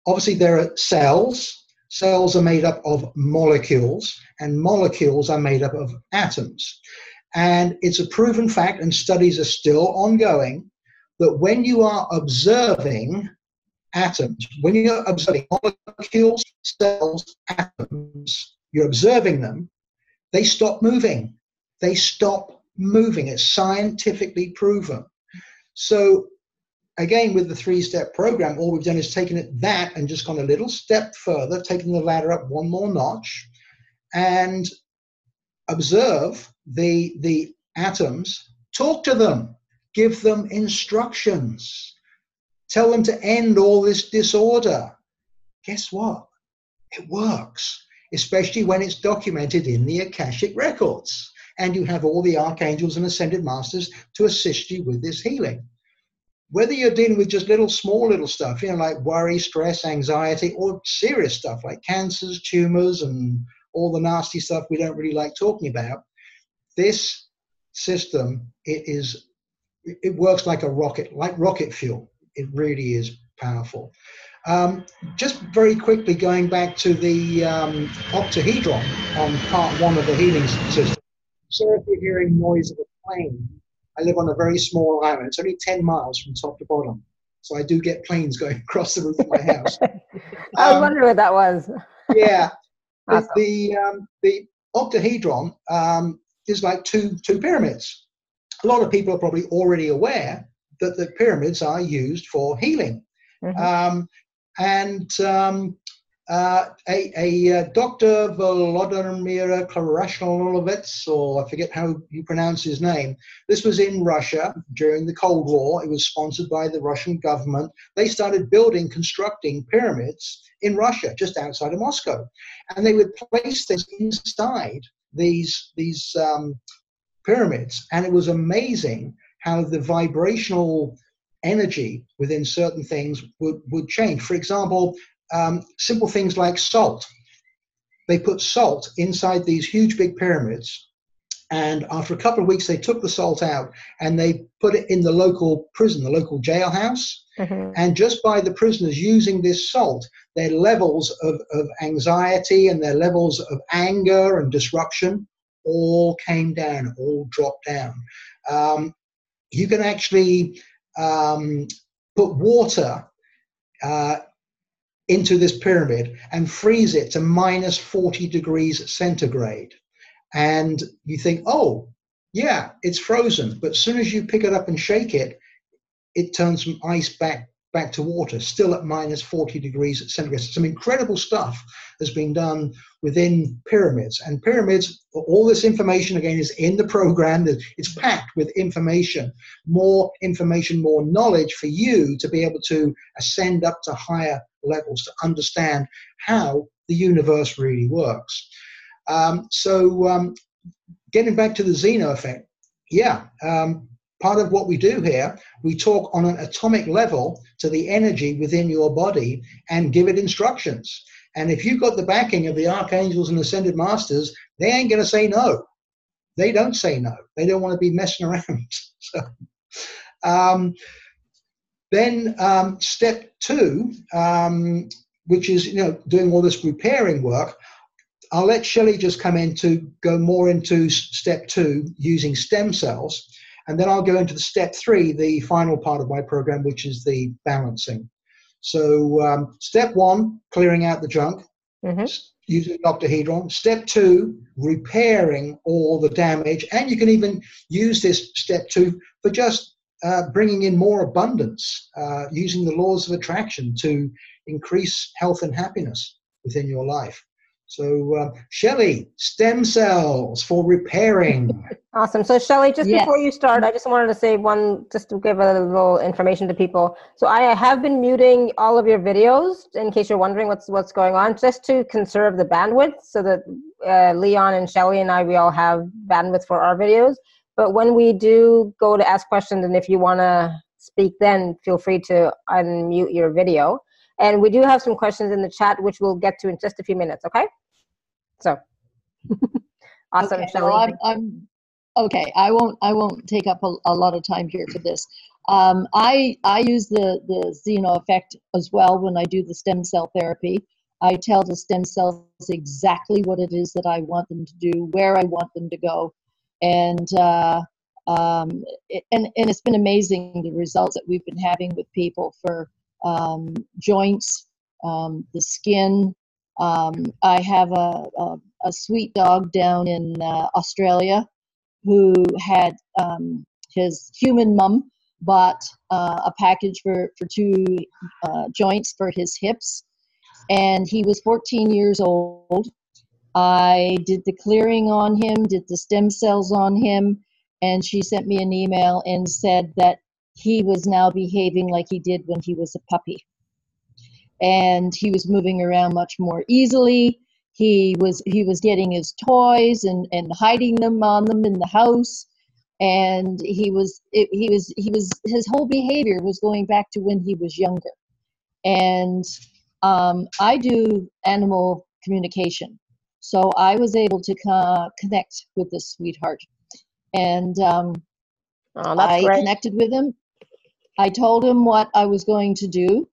Obviously, there are cells. Cells are made up of molecules, and molecules are made up of atoms. And it's a proven fact, and studies are still ongoing, that when you are observing atoms, when you're observing molecules, cells, atoms, you're observing them, they stop moving. They stop moving. It's scientifically proven. So again, with the 3-step program, all we've done is taken that and just gone a little step further, taken the ladder up one more notch, and observe the atoms, talk to them, give them instructions, tell them to end all this disorder. Guess what? It works, especially when it's documented in the Akashic records, and you have all the archangels and ascended masters to assist you with this healing. Whether you're dealing with just small little stuff, like worry, stress, anxiety, or serious stuff like cancers, tumors, and all the nasty stuff we don't really like talking about, this system, it works like a rocket, like rocket fuel. It really is powerful. Just very quickly going back to the octahedron on part 1 of the healing system. So if you're hearing noise of a plane, I live on a very small island. It's only 10 miles from top to bottom. So I do get planes going across the roof of my house. I was wondering what that was. Yeah. Awesome. The octahedron is like two pyramids. A lot of people are probably already aware that the pyramids are used for healing. Mm-hmm. Dr. Volodymyr Krasnolovets, or I forget how you pronounce his name. This was in Russia during the Cold War. It was sponsored by the Russian government. They started constructing pyramids in Russia, just outside of Moscow. And they would place things inside these pyramids. And it was amazing how the vibrational energy within certain things would change. For example, simple things like salt. They put salt inside these huge big pyramids, and after a couple of weeks they took the salt out and they put it in the local prison, the local jailhouse. Mm-hmm. And just by the prisoners using this salt, their levels of anxiety and their levels of anger and disruption all came down, all dropped down. You can actually put water into this pyramid and freeze it to minus 40 degrees centigrade. And you think, oh, Yeah, it's frozen, but as soon as you pick it up and shake it, it turns from ice back to water, still at minus 40 degrees centigrade. Some incredible stuff has been done within pyramids. And pyramids, all this information, again, is in the program. It's packed with information, more knowledge for you to be able to ascend up to higher levels, to understand how the universe really works. Getting back to the Zeno effect, part of what we do here, we talk on an atomic level to the energy within your body and give it instructions. And if you've got the backing of the archangels and ascended masters, they ain't going to say no. They don't say no. They don't want to be messing around. Then step 2, which is doing all this repairing work. I'll let Shelley just come in to go more into step 2 using stem cells. And then I'll go into the step 3, the final part of my program, which is the balancing. So step 1, clearing out the junk, using the octahedron. Step 2, repairing all the damage. And you can even use this step 2 for just bringing in more abundance, using the laws of attraction to increase health and happiness within your life. So, Shelley, stem cells for repairing. Awesome. So, Shelley, just before you start, I just wanted to say just to give a little information to people. So, I have been muting all of your videos in case you're wondering what's going on, just to conserve the bandwidth, so that Lyon and Shelley and we all have bandwidth for our videos. But when we do go to ask questions, and if you want to speak, then feel free to unmute your video. And we do have some questions in the chat, which we'll get to in just a few minutes. Okay. So awesome. Okay, Shelley. well, I'm okay. I won't take up a lot of time here for this. I use the Zeno Effect as well when I do the stem cell therapy. I tell the stem cells exactly what it is that I want them to do, where I want them to go, and it's been amazing, the results that we've been having with people for joints, the skin. I have a sweet dog down in Australia who had his human mum bought a package for 2 joints for his hips, and he was 14 years old. I did the clearing on him, did the stem cells on him, and she sent me an email and said that he was now behaving like he did when he was a puppy. And he was moving around much more easily. He was getting his toys and hiding them on them in the house. And his whole behavior was going back to when he was younger. And I do animal communication. So I was able to connect with this sweetheart. And I connected with him. I told him what I was going to do,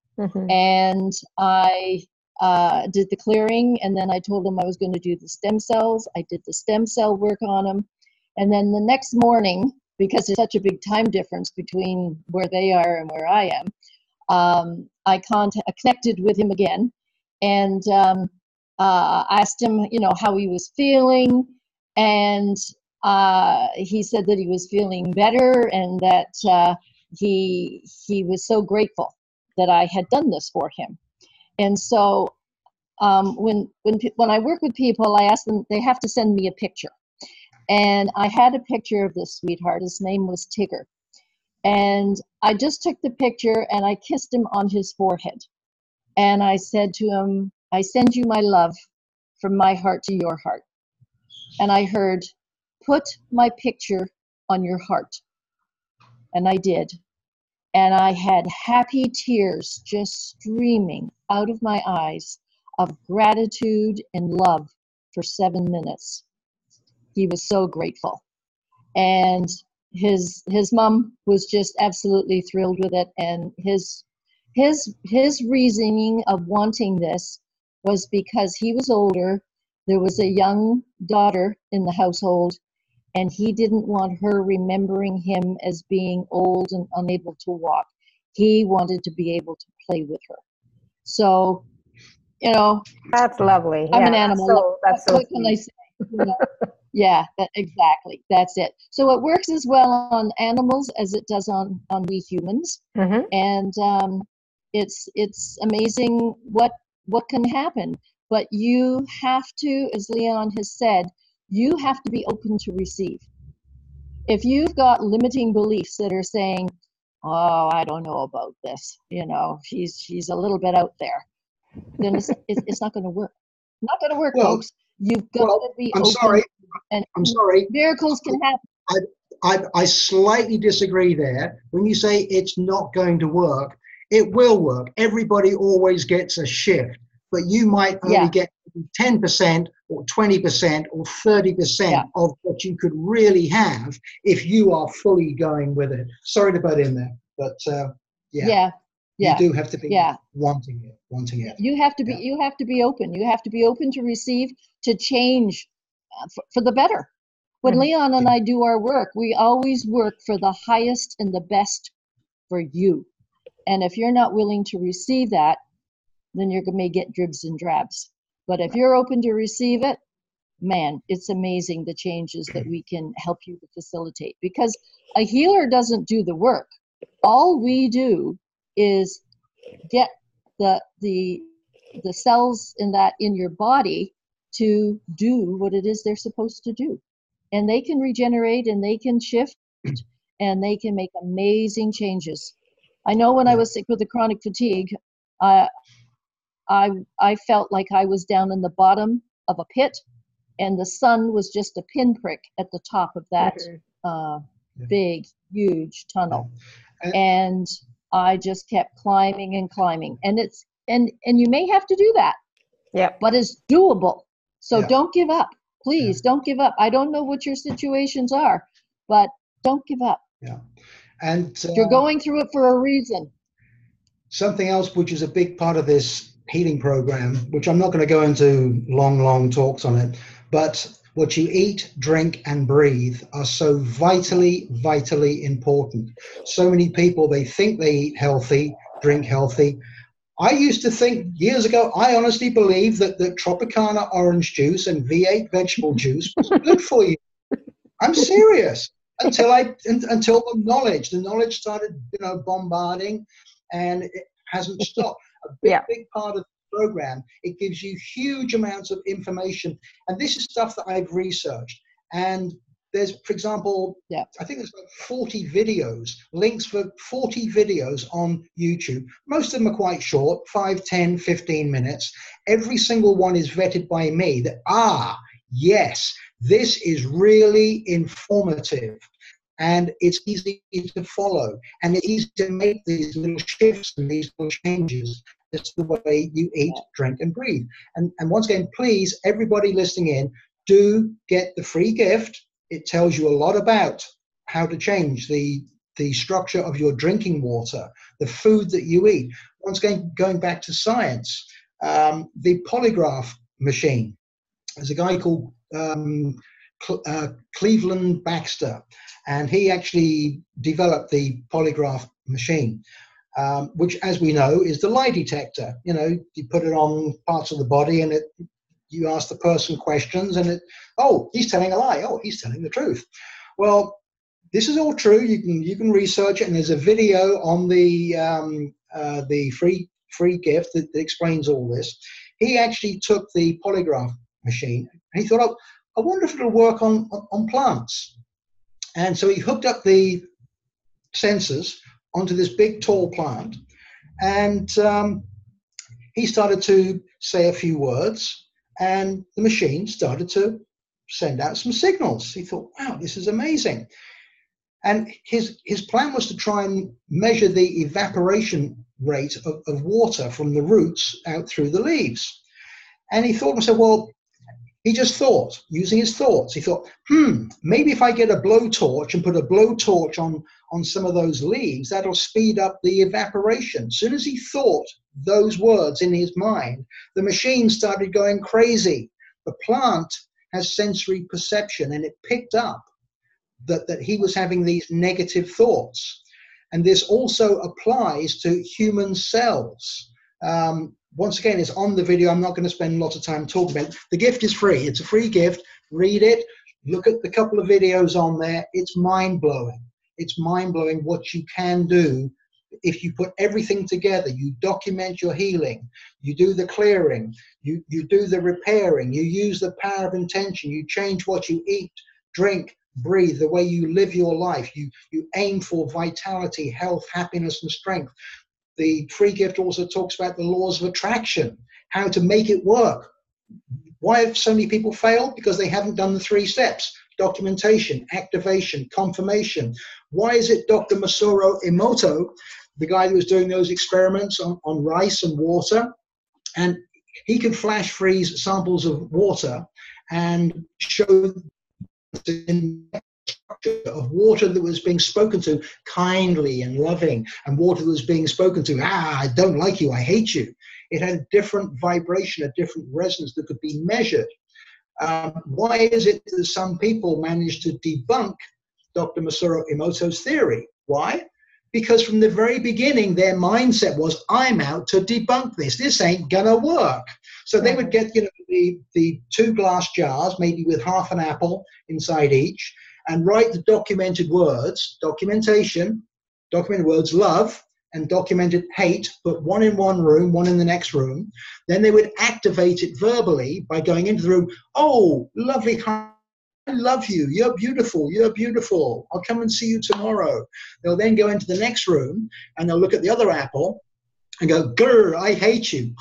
and I did the clearing, and then I told him I was going to do the stem cells. I did the stem cell work on him, and then the next morning, because there's such a big time difference between where they are and where I am, I connected with him again, and asked him, how he was feeling, and he said that he was feeling better, and that he was so grateful that I had done this for him. And so when I work with people, I ask them, they have to send me a picture. And I had a picture of this sweetheart. His name was Tigger. And I just took the picture and I kissed him on his forehead. And I said to him, I send you my love from my heart to your heart. And I heard, put my picture on your heart. And I did. And I had happy tears just streaming out of my eyes of gratitude and love for 7 minutes. He was so grateful. And his mom was just absolutely thrilled with it. And his reasoning of wanting this was because he was older. There was a young daughter in the household, and he didn't want her remembering him as being old and unable to walk. He wanted to be able to play with her. So, that's lovely. I'm an animal. That's so what can I say? Yeah, exactly. That's it. So it works as well on animals as it does on we humans. Mm-hmm. And it's amazing what can happen. But you have to, as Leon has said, you have to be open to receive. If you've got limiting beliefs that are saying, "Oh, I don't know about this," she's a little bit out there, then it's not going to work. Not going to work, Well, folks. You've got to be I'm open, sorry. and I'm sorry. miracles can happen. I slightly disagree there. When you say it's not going to work, it will work. Everybody always gets a shift, but you might only get 10% or 20% or 30% of what you could really have if you are fully going with it. Sorry to butt in there, but you do have to be wanting it. You have to be open. You have to be open to receive, to change for the better. When Leon and I do our work, we always work for the highest and the best for you. And if you're not willing to receive that, then you may get dribs and drabs. But if you're open to receive it, man, it's amazing the changes that we can help you to facilitate. Because a healer doesn't do the work. All we do is get the cells in your body to do what it is they're supposed to do. And they can regenerate and they can shift and they can make amazing changes. I know when I was sick with the chronic fatigue, I felt like I was down in the bottom of a pit and the sun was just a pinprick at the top of that big, huge tunnel. And I just kept climbing and climbing. And you may have to do that, but it's doable. So don't give up. Please don't give up. I don't know what your situations are, but don't give up. Yeah. And you're going through it for a reason. Something else which is a big part of this healing program, which I'm not going to go into long talks on it, but what you eat, drink, and breathe are so vitally important. So many people, they think they eat healthy, drink healthy. I used to think years ago, I honestly believed that Tropicana orange juice and V8 vegetable juice was good for you. I'm serious. Until the knowledge started, bombarding, and it hasn't stopped. A big part of the program, it gives you huge amounts of information, and this is stuff that I've researched. And there's, for example, I think there's like 40 videos, links for 40 videos on YouTube. Most of them are quite short, 5, 10, 15 minutes. Every single one is vetted by me that, yes, this is really informative and it's easy to follow and it's easy to make these little shifts and these little changes. It's the way you eat, drink, and breathe. And once again, please, everybody listening in, do get the free gift. It tells you a lot about how to change the structure of your drinking water, the food that you eat. Once again, going back to science, the polygraph machine. There's a guy called Cleveland Baxter, and he actually developed the polygraph machine, which, as we know, is the lie detector. You put it on parts of the body and you ask the person questions and he's telling a lie. Oh, he's telling the truth. Well, this is all true. You can research it, and there's a video on the free gift that explains all this. He actually took the polygraph machine and he thought, I wonder if it'll work on plants. And so he hooked up the sensors onto this big tall plant, and he started to say a few words, and the machine started to send out some signals. He thought, wow, this is amazing. And his plan was to try and measure the evaporation rate of water from the roots out through the leaves. And he thought to himself, well, he just thought, using his thoughts, he thought, maybe if I get a blowtorch and put a blowtorch on some of those leaves, that'll speed up the evaporation. As soon as he thought those words in his mind, the machine started going crazy. The plant has sensory perception, and it picked up that he was having these negative thoughts. And this also applies to human cells. Once again, it's on the video. I'm not going to spend lots of time talking about it. The gift is free. It's a free gift. Read it. Look at the couple of videos on there. It's mind-blowing. It's mind-blowing what you can do if you put everything together. You document your healing, you do the clearing, you do the repairing, you use the power of intention, you change what you eat, drink, breathe, the way you live your life. You aim for vitality, health, happiness, and strength. The free gift also talks about the laws of attraction, how to make it work. Why have so many people failed? Because they haven't done the 3 steps: documentation, activation, confirmation. Why is it Dr. Masaru Emoto, the guy who was doing those experiments on rice and water, and he could flash freeze samples of water and show the structure of water that was being spoken to kindly and loving, and water that was being spoken to, I don't like you, I hate you. It had a different vibration, a different resonance that could be measured. Why is it that some people manage to debunk Dr. Masaru Emoto's theory? Why? Because from the very beginning, their mindset was, I'm out to debunk this. This ain't gonna work. So they would get, the 2 glass jars, maybe with half an apple inside each, and write the documented words, documented words, love, and documented hate, put one in one room, one in the next room. Then they would activate it verbally by going into the room. Oh, lovely, I love you. You're beautiful. You're beautiful. I'll come and see you tomorrow. They'll then go into the next room and they'll look at the other apple and go, grr, I hate you.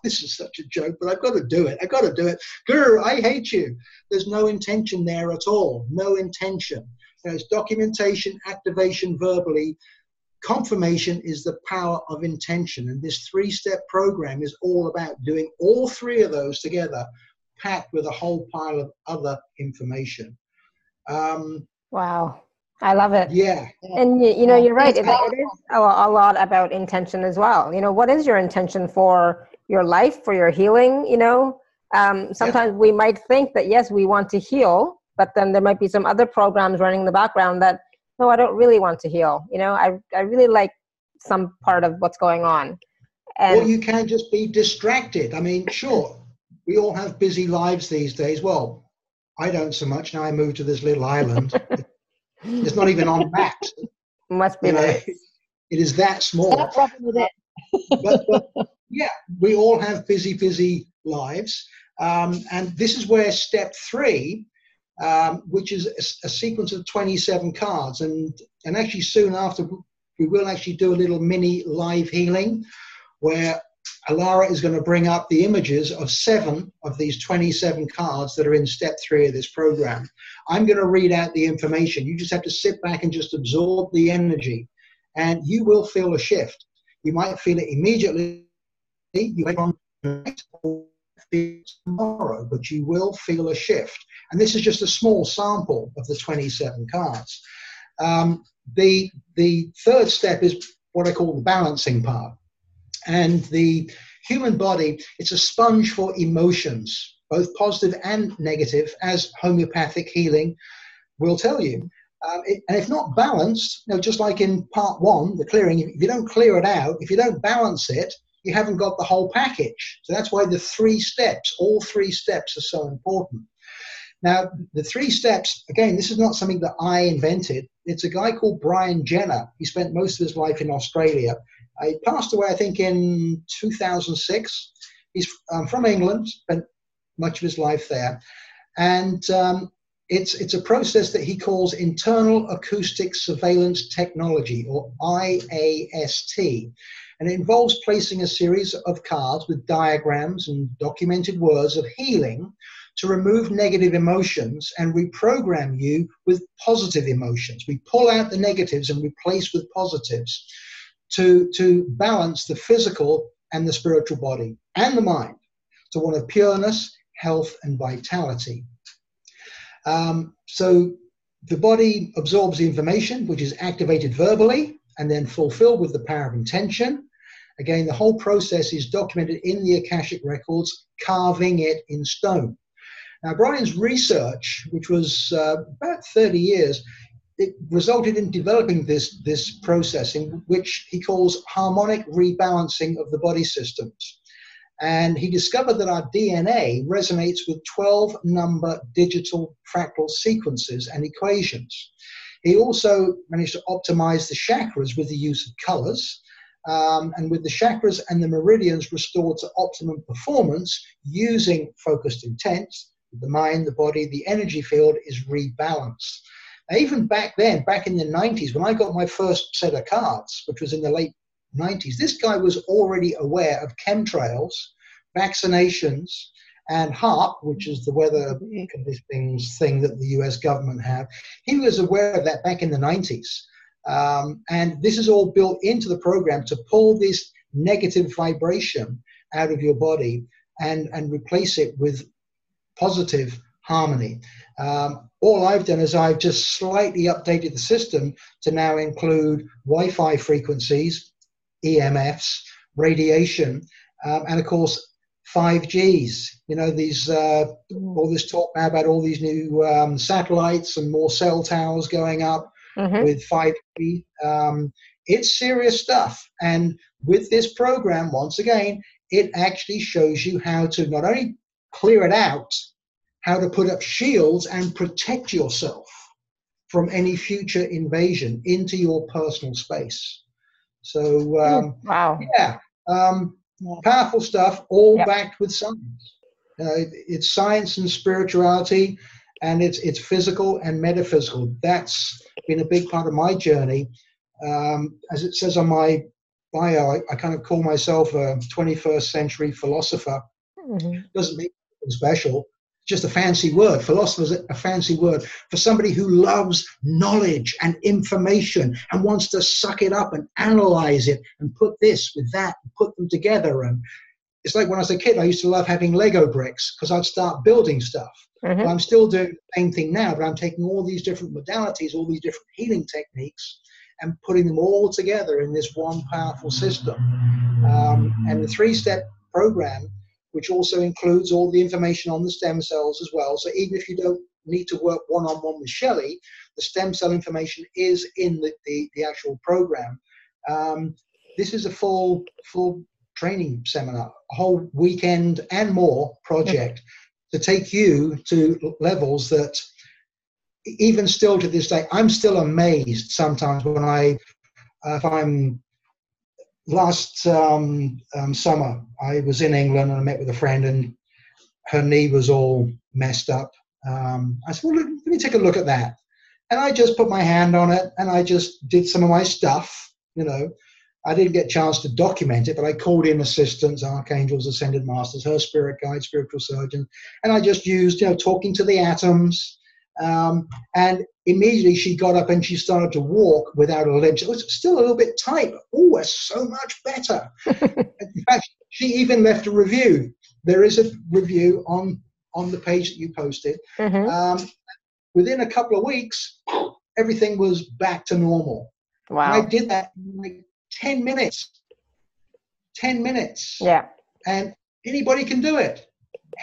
This is such a joke, but I've got to do it. I've got to do it. Grr, I hate you. There's no intention there at all. No intention. There's documentation, activation verbally. Confirmation is the power of intention. And this 3-step program is all about doing all 3 of those together, packed with a whole pile of other information. Wow. I love it. Yeah. And you're right. It is a lot about intention as well. What is your intention for your life, for your healing? Sometimes we might think that, yes, we want to heal, but then there might be some other programs running in the background that, no, I don't really want to heal. I really like some part of what's going on. Or you can just be distracted. I mean, sure, we all have busy lives these days. Well, I don't so much. Now I moved to this little island. It's not even on maps. Must be nice. It is that small. Stop rubbing with it. but yeah, we all have busy lives. And this is where step 3, which is a sequence of 27 cards. And actually soon after, we will actually do a little mini live healing where Alara is going to bring up the images of 7 of these 27 cards that are in step 3 of this program. I'm going to read out the information. You just have to sit back and just absorb the energy, and you will feel a shift. You might feel it immediately, you might feel it tomorrow, but you will feel a shift. And this is just a small sample of the 27 cards. The 3rd step is what I call the balancing part. And the human body, it's a sponge for emotions, both positive and negative, as homeopathic healing will tell you. And if not balanced, just like in part 1, the clearing, if you don't clear it out, if you don't balance it, you haven't got the whole package. So that's why the 3 steps, all 3 steps are so important. Now, the 3 steps, again, this is not something that I invented. It's a guy called Brian Jenner. He spent most of his life in Australia. He passed away, I think, in 2006. He's from England, spent much of his life there. And it's a process that he calls Internal Acoustic Surveillance Technology, or IAST. And it involves placing a series of cards with diagrams and documented words of healing to remove negative emotions and reprogram you with positive emotions. We pull out the negatives and replace with positives to balance the physical and the spiritual body and the mind to one of pureness, health, and vitality. So the body absorbs the information, which is activated verbally and then fulfilled with the power of intention. Again, the whole process is documented in the Akashic records, carving it in stone. Now, Brian's research, which was about 30 years, it resulted in developing this processing, which he calls harmonic rebalancing of the body systems. And he discovered that our DNA resonates with 12-number digital fractal sequences and equations. He also managed to optimize the chakras with the use of colors, and with the chakras and the meridians restored to optimum performance using focused intent, the mind, the body, the energy field is rebalanced. Now, even back then, back in the 90s, when I got my first set of cards, which was in the late 90s, this guy was already aware of chemtrails, vaccinations, and HAARP, which is the weather conditions thing that the US government have. He was aware of that back in the 90s. And this is all built into the program to pull this negative vibration out of your body and replace it with positive harmony. All I've done is I've just slightly updated the system to now include Wi-Fi frequencies, EMFs, radiation, and of course 5Gs. You know, these all this talk now about all these new satellites and more cell towers going up with 5G. It's serious stuff. And with this program, once again, it actually shows you how to not only clear it out, how to put up shields and protect yourself from any future invasion into your personal space. So, wow. Yeah, powerful stuff, all backed with science. It's science and spirituality, and it's physical and metaphysical. That's been a big part of my journey. As it says on my bio, I kind of call myself a 21st century philosopher. Doesn't mean anything special. Just a fancy word. Philosopher is a fancy word for somebody who loves knowledge and information and wants to suck it up and analyze it and put this with that and put them together. And it's like when I was a kid, I used to love having Lego bricks because I'd start building stuff. Well, I'm still doing the same thing now, but I'm taking all these different modalities, all these different healing techniques, and putting them all together in this one powerful system. And the 3-step program, which also includes all the information on the stem cells as well. So even if you don't need to work one-on-one with Shelley, the stem cell information is in the actual program. This is a full training seminar, a whole weekend and more project to take you to levels that even still to this day, I'm still amazed sometimes when if I'm last summer, I was in England and I met with a friend and her knee was all messed up. I said, well, let me take a look at that. And I just put my hand on it and I just did some of my stuff. You know, I didn't get a chance to document it, but I called in assistants, archangels, ascended masters, her spirit guides, spiritual surgeons. And I just used, talking to the atoms. And immediately she got up and she started to walk without a limp. It was still a little bit tight, but it's so much better. In fact, she even left a review. There is a review on the page that you posted. Within a couple of weeks, everything was back to normal. Wow. And I did that in like 10 minutes. 10 minutes. Yeah. And anybody can do it.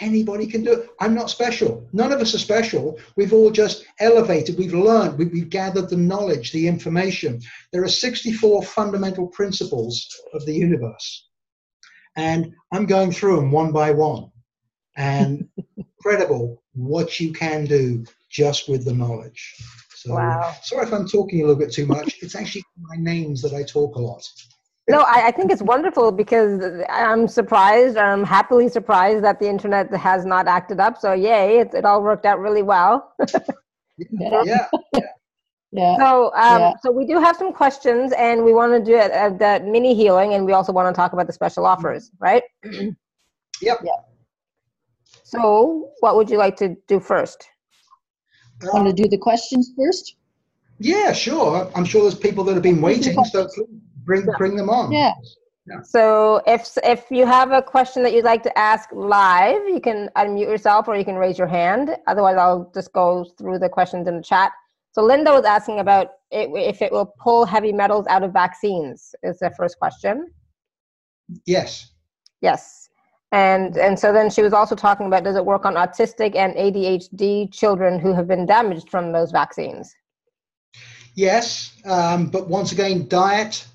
Anybody can do it. I'm not special. None of us are special. We've all just elevated. We've learned. We've gathered the knowledge, the information. There are 64 fundamental principles of the universe. And I'm going through them one by one. And incredible what you can do just with the knowledge. So, wow. Sorry if I'm talking a little bit too much. It's actually my names that I talk a lot. No, I think it's wonderful because I'm surprised, I'm happily surprised that the internet has not acted up. So yay, it all worked out really well. Yeah. So we do have some questions and we want to do that mini healing and we also want to talk about the special offers, right? Yep. So what would you like to do first? Want to do the questions first? Yeah, sure. I'm sure there's people that have been waiting, so bring them on. Yeah. So if you have a question that you'd like to ask live, you can unmute yourself or you can raise your hand. Otherwise, I'll just go through the questions in the chat. So Linda was asking about if it will pull heavy metals out of vaccines is the first question. Yes. Yes. And so then she was also talking about, does it work on autistic and ADHD children who have been damaged from those vaccines? Yes, but once again, diet,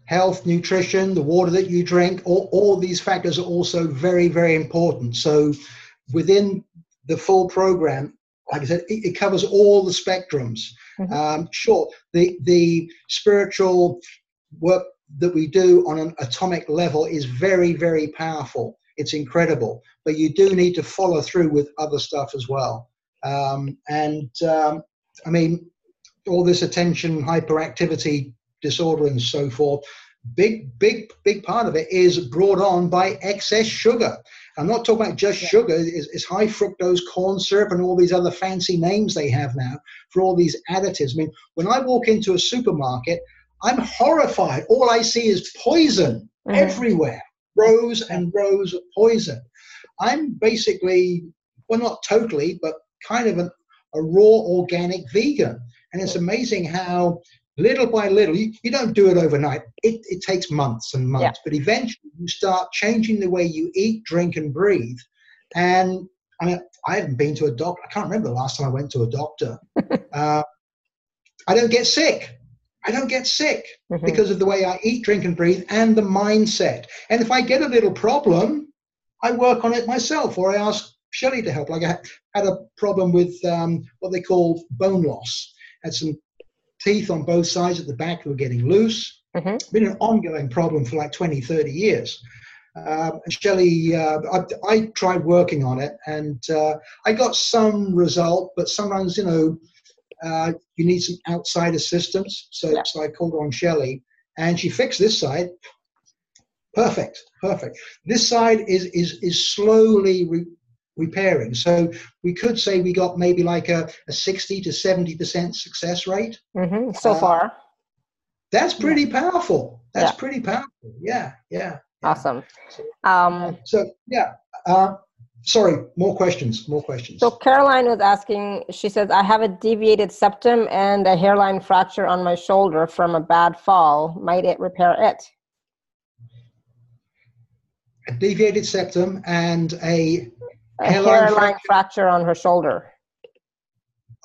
health, nutrition, the water that you drink, all these factors are also very, very important. So within the full program, like I said, it covers all the spectrums. Sure, the spiritual work that we do on an atomic level is very, very powerful. It's incredible, but you do need to follow through with other stuff as well. I mean, all this attention hyperactivity disorder and so forth, big part of it is brought on by excess sugar. I'm not talking about just sugar. It's high fructose corn syrup and all these other fancy names they have now for all these additives. I mean, when I walk into a supermarket, I'm horrified. All I see is poison everywhere, rows and rows of poison. I'm basically, well, not totally, but kind of a raw organic vegan. And it's amazing how little by little, you don't do it overnight. It takes months and months, but eventually you start changing the way you eat, drink, and breathe. And I mean, I haven't been to a doctor. I can't remember the last time I went to a doctor. I don't get sick. I don't get sick because of the way I eat, drink, and breathe and the mindset. And if I get a little problem, I work on it myself, or I ask Shelley to help. Like I had a problem with what they call bone loss. Had some teeth on both sides at the back that were getting loose. Been an ongoing problem for like 20, 30 years. Shelley, I tried working on it, and I got some result, but sometimes, you know, you need some outside assistance. So I called on Shelley, and she fixed this side. Perfect. This side is slowly repairing. So we could say we got maybe like a 60 to 70% success rate. So far. That's pretty powerful. That's pretty powerful. Yeah. Awesome. Sorry, more questions. So Caroline was asking, she says, I have a deviated septum and a hairline fracture on my shoulder from a bad fall. Might it repair it? A deviated septum and a hairline fracture on her shoulder.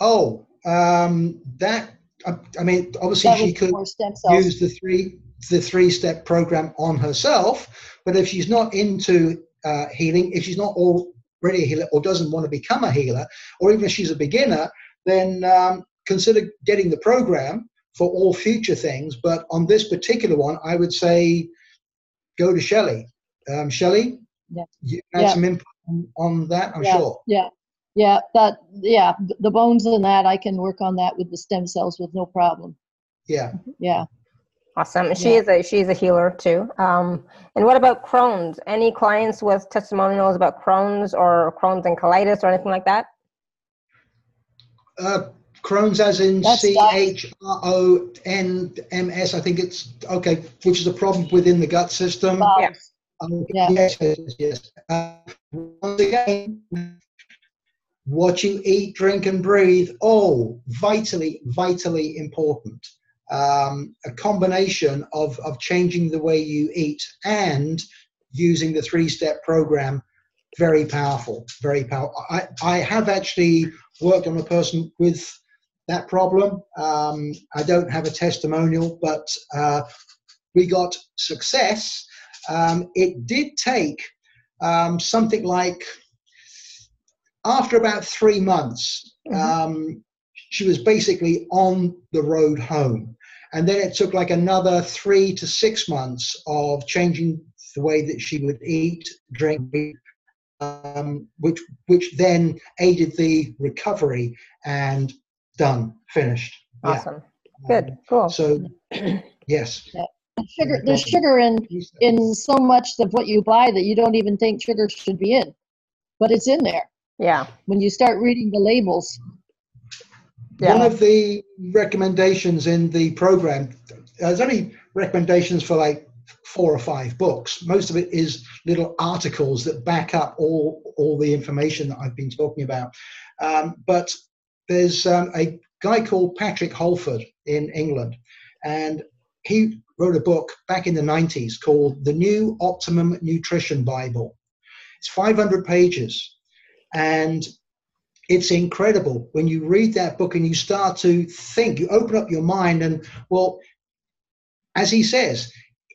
Oh, that, I mean, obviously she could use the three-step program on herself, but if she's not into healing, if she's not already a healer or doesn't want to become a healer, or even if she's a beginner, then consider getting the program for all future things. But on this particular one, I would say go to Shelley. Shelley, you had some input on that, I'm sure. The bones and that, I can work on that with the stem cells with no problem. Awesome. She is a healer too. And what about Crohn's? Any clients with testimonials about Crohn's or Crohn's and colitis or anything like that? Crohn's as in CHRONMS, I think it's okay, which is a problem within the gut system. Yes. Once again, what you eat, drink, and breathe, vitally important. A combination of changing the way you eat and using the three-step program, very powerful. I have actually worked on a person with that problem. I don't have a testimonial, but we got success. It did take something like, after about 3 months, she was basically on the road home. And then it took like another 3 to 6 months of changing the way that she would eat, drink, which then aided the recovery, and finished. Awesome. Good. Cool. So, yes. There's sugar in so much of what you buy that you don't even think sugar should be in, but it's in there. Yeah. When you start reading the labels. One of the recommendations in the program, there's only recommendations for like 4 or 5 books. Most of it is little articles that back up all the information that I've been talking about. But there's a guy called Patrick Holford in England, and he wrote a book back in the 90s called The New Optimum Nutrition Bible. It's 500 pages, and it's incredible when you read that book and you start to think, you open up your mind, and well, as he says,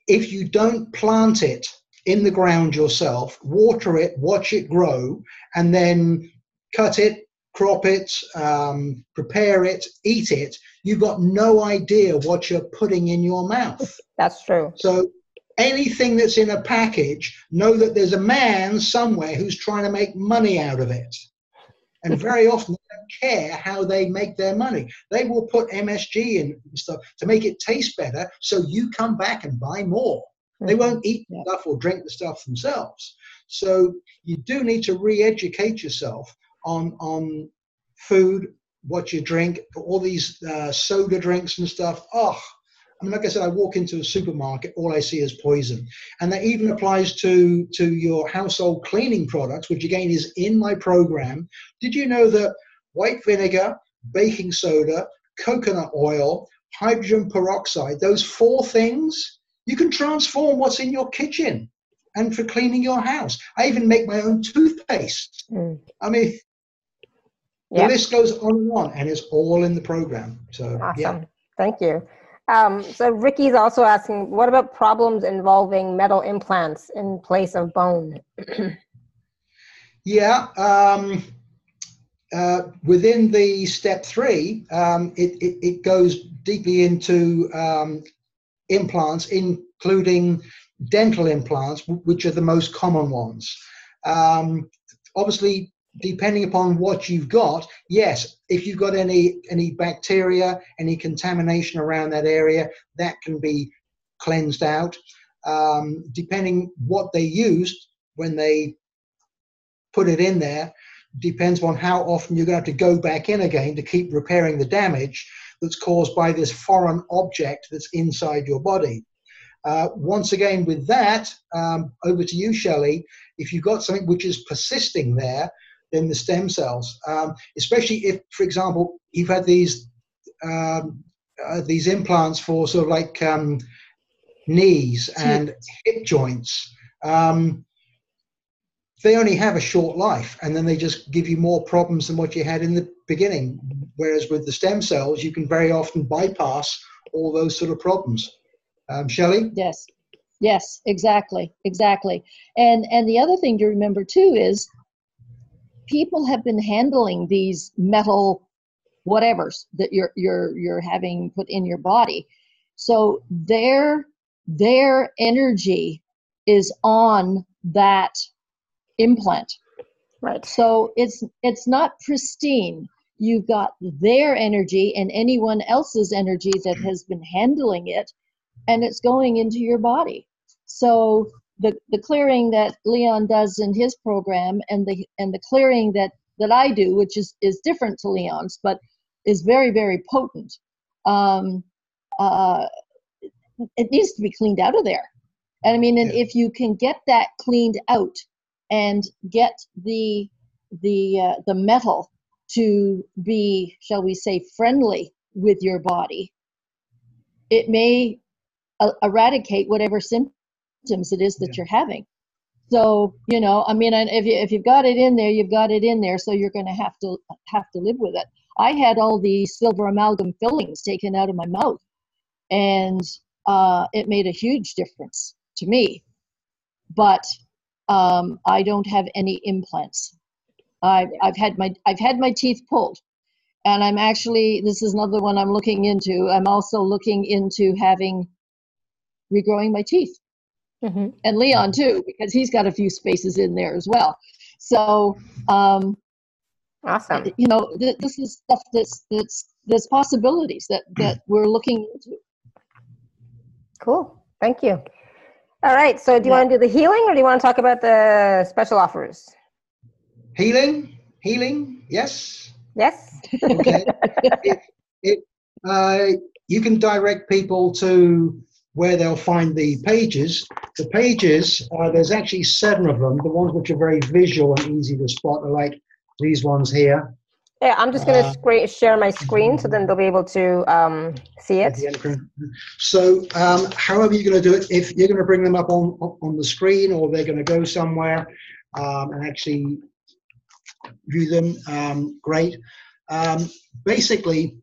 if you don't plant it in the ground yourself, water it, watch it grow, and then cut it, crop it, prepare it, eat it, you've got no idea what you're putting in your mouth. That's true. So anything that's in a package, know that there's a man somewhere who's trying to make money out of it. And very often they don't care how they make their money. They will put MSG in stuff to make it taste better, so you come back and buy more. They won't eat the stuff or drink the stuff themselves. So you do need to re-educate yourself on food, what you drink, all these soda drinks and stuff. Oh, I mean, like I said, I walk into a supermarket, all I see is poison. And that even applies to your household cleaning products, which again is in my program. Did you know that white vinegar, baking soda, coconut oil, hydrogen peroxide, those 4 things, you can transform what's in your kitchen and for cleaning your house. I even make my own toothpaste. I mean, the list goes on, and it's all in the program. So, awesome. Thank you. So Ricky's also asking, what about problems involving metal implants in place of bone? Within the step 3, it goes deeply into implants, including dental implants, which are the most common ones. Obviously, depending upon what you've got, yes, if you've got any bacteria, any contamination around that area, that can be cleansed out. Depending what they used when they put it in there, depends on how often you're going to have to go back in again to keep repairing the damage that's caused by this foreign object that's inside your body. Once again, with that, over to you, Shelley. If you've got something which is persisting there, then the stem cells, especially if, for example, you've had these implants for sort of like knees and hip joints. They only have a short life, and then they just give you more problems than what you had in the beginning. Whereas with the stem cells, you can very often bypass all those sort of problems. Shelley? Yes, exactly. And the other thing to remember too is people have been handling these metal whatevers that you're having put in your body. So their energy is on that implant. Right. So it's not pristine. You've got their energy and anyone else's energy that has been handling it, and it's going into your body. So the clearing that Lyon does in his program and the clearing that I do, which is different to Lyon's, but is very, very potent. It needs to be cleaned out of there. And I mean, and if you can get that cleaned out and get the metal to be, shall we say, friendly with your body, it may eradicate whatever symptoms it is that you're having. So, you know, I mean, if you've got it in there, you've got it in there, so you're going to have to live with it. I had all the silver amalgam fillings taken out of my mouth, and it made a huge difference to me. But I don't have any implants. I've had my teeth pulled, and I'm actually, this is another one I'm looking into. I'm also looking into regrowing my teeth. Mm-hmm. And Lyon too, because he's got a few spaces in there as well. So, awesome. You know, this is stuff that's possibilities that we're looking into. Cool. Thank you. All right. So, do you want to do the healing, or do you want to talk about the special offers? Healing. Yes. Yes. Okay. You can direct people to where they'll find the pages. The pages, there's actually 7 of them. The ones which are very visual and easy to spot are like these ones here. Yeah, I'm just going to share my screen so then they'll be able to see it. So however you're going to do it, if you're going to bring them up on the screen, or they're going to go somewhere and actually view them, great. Basically,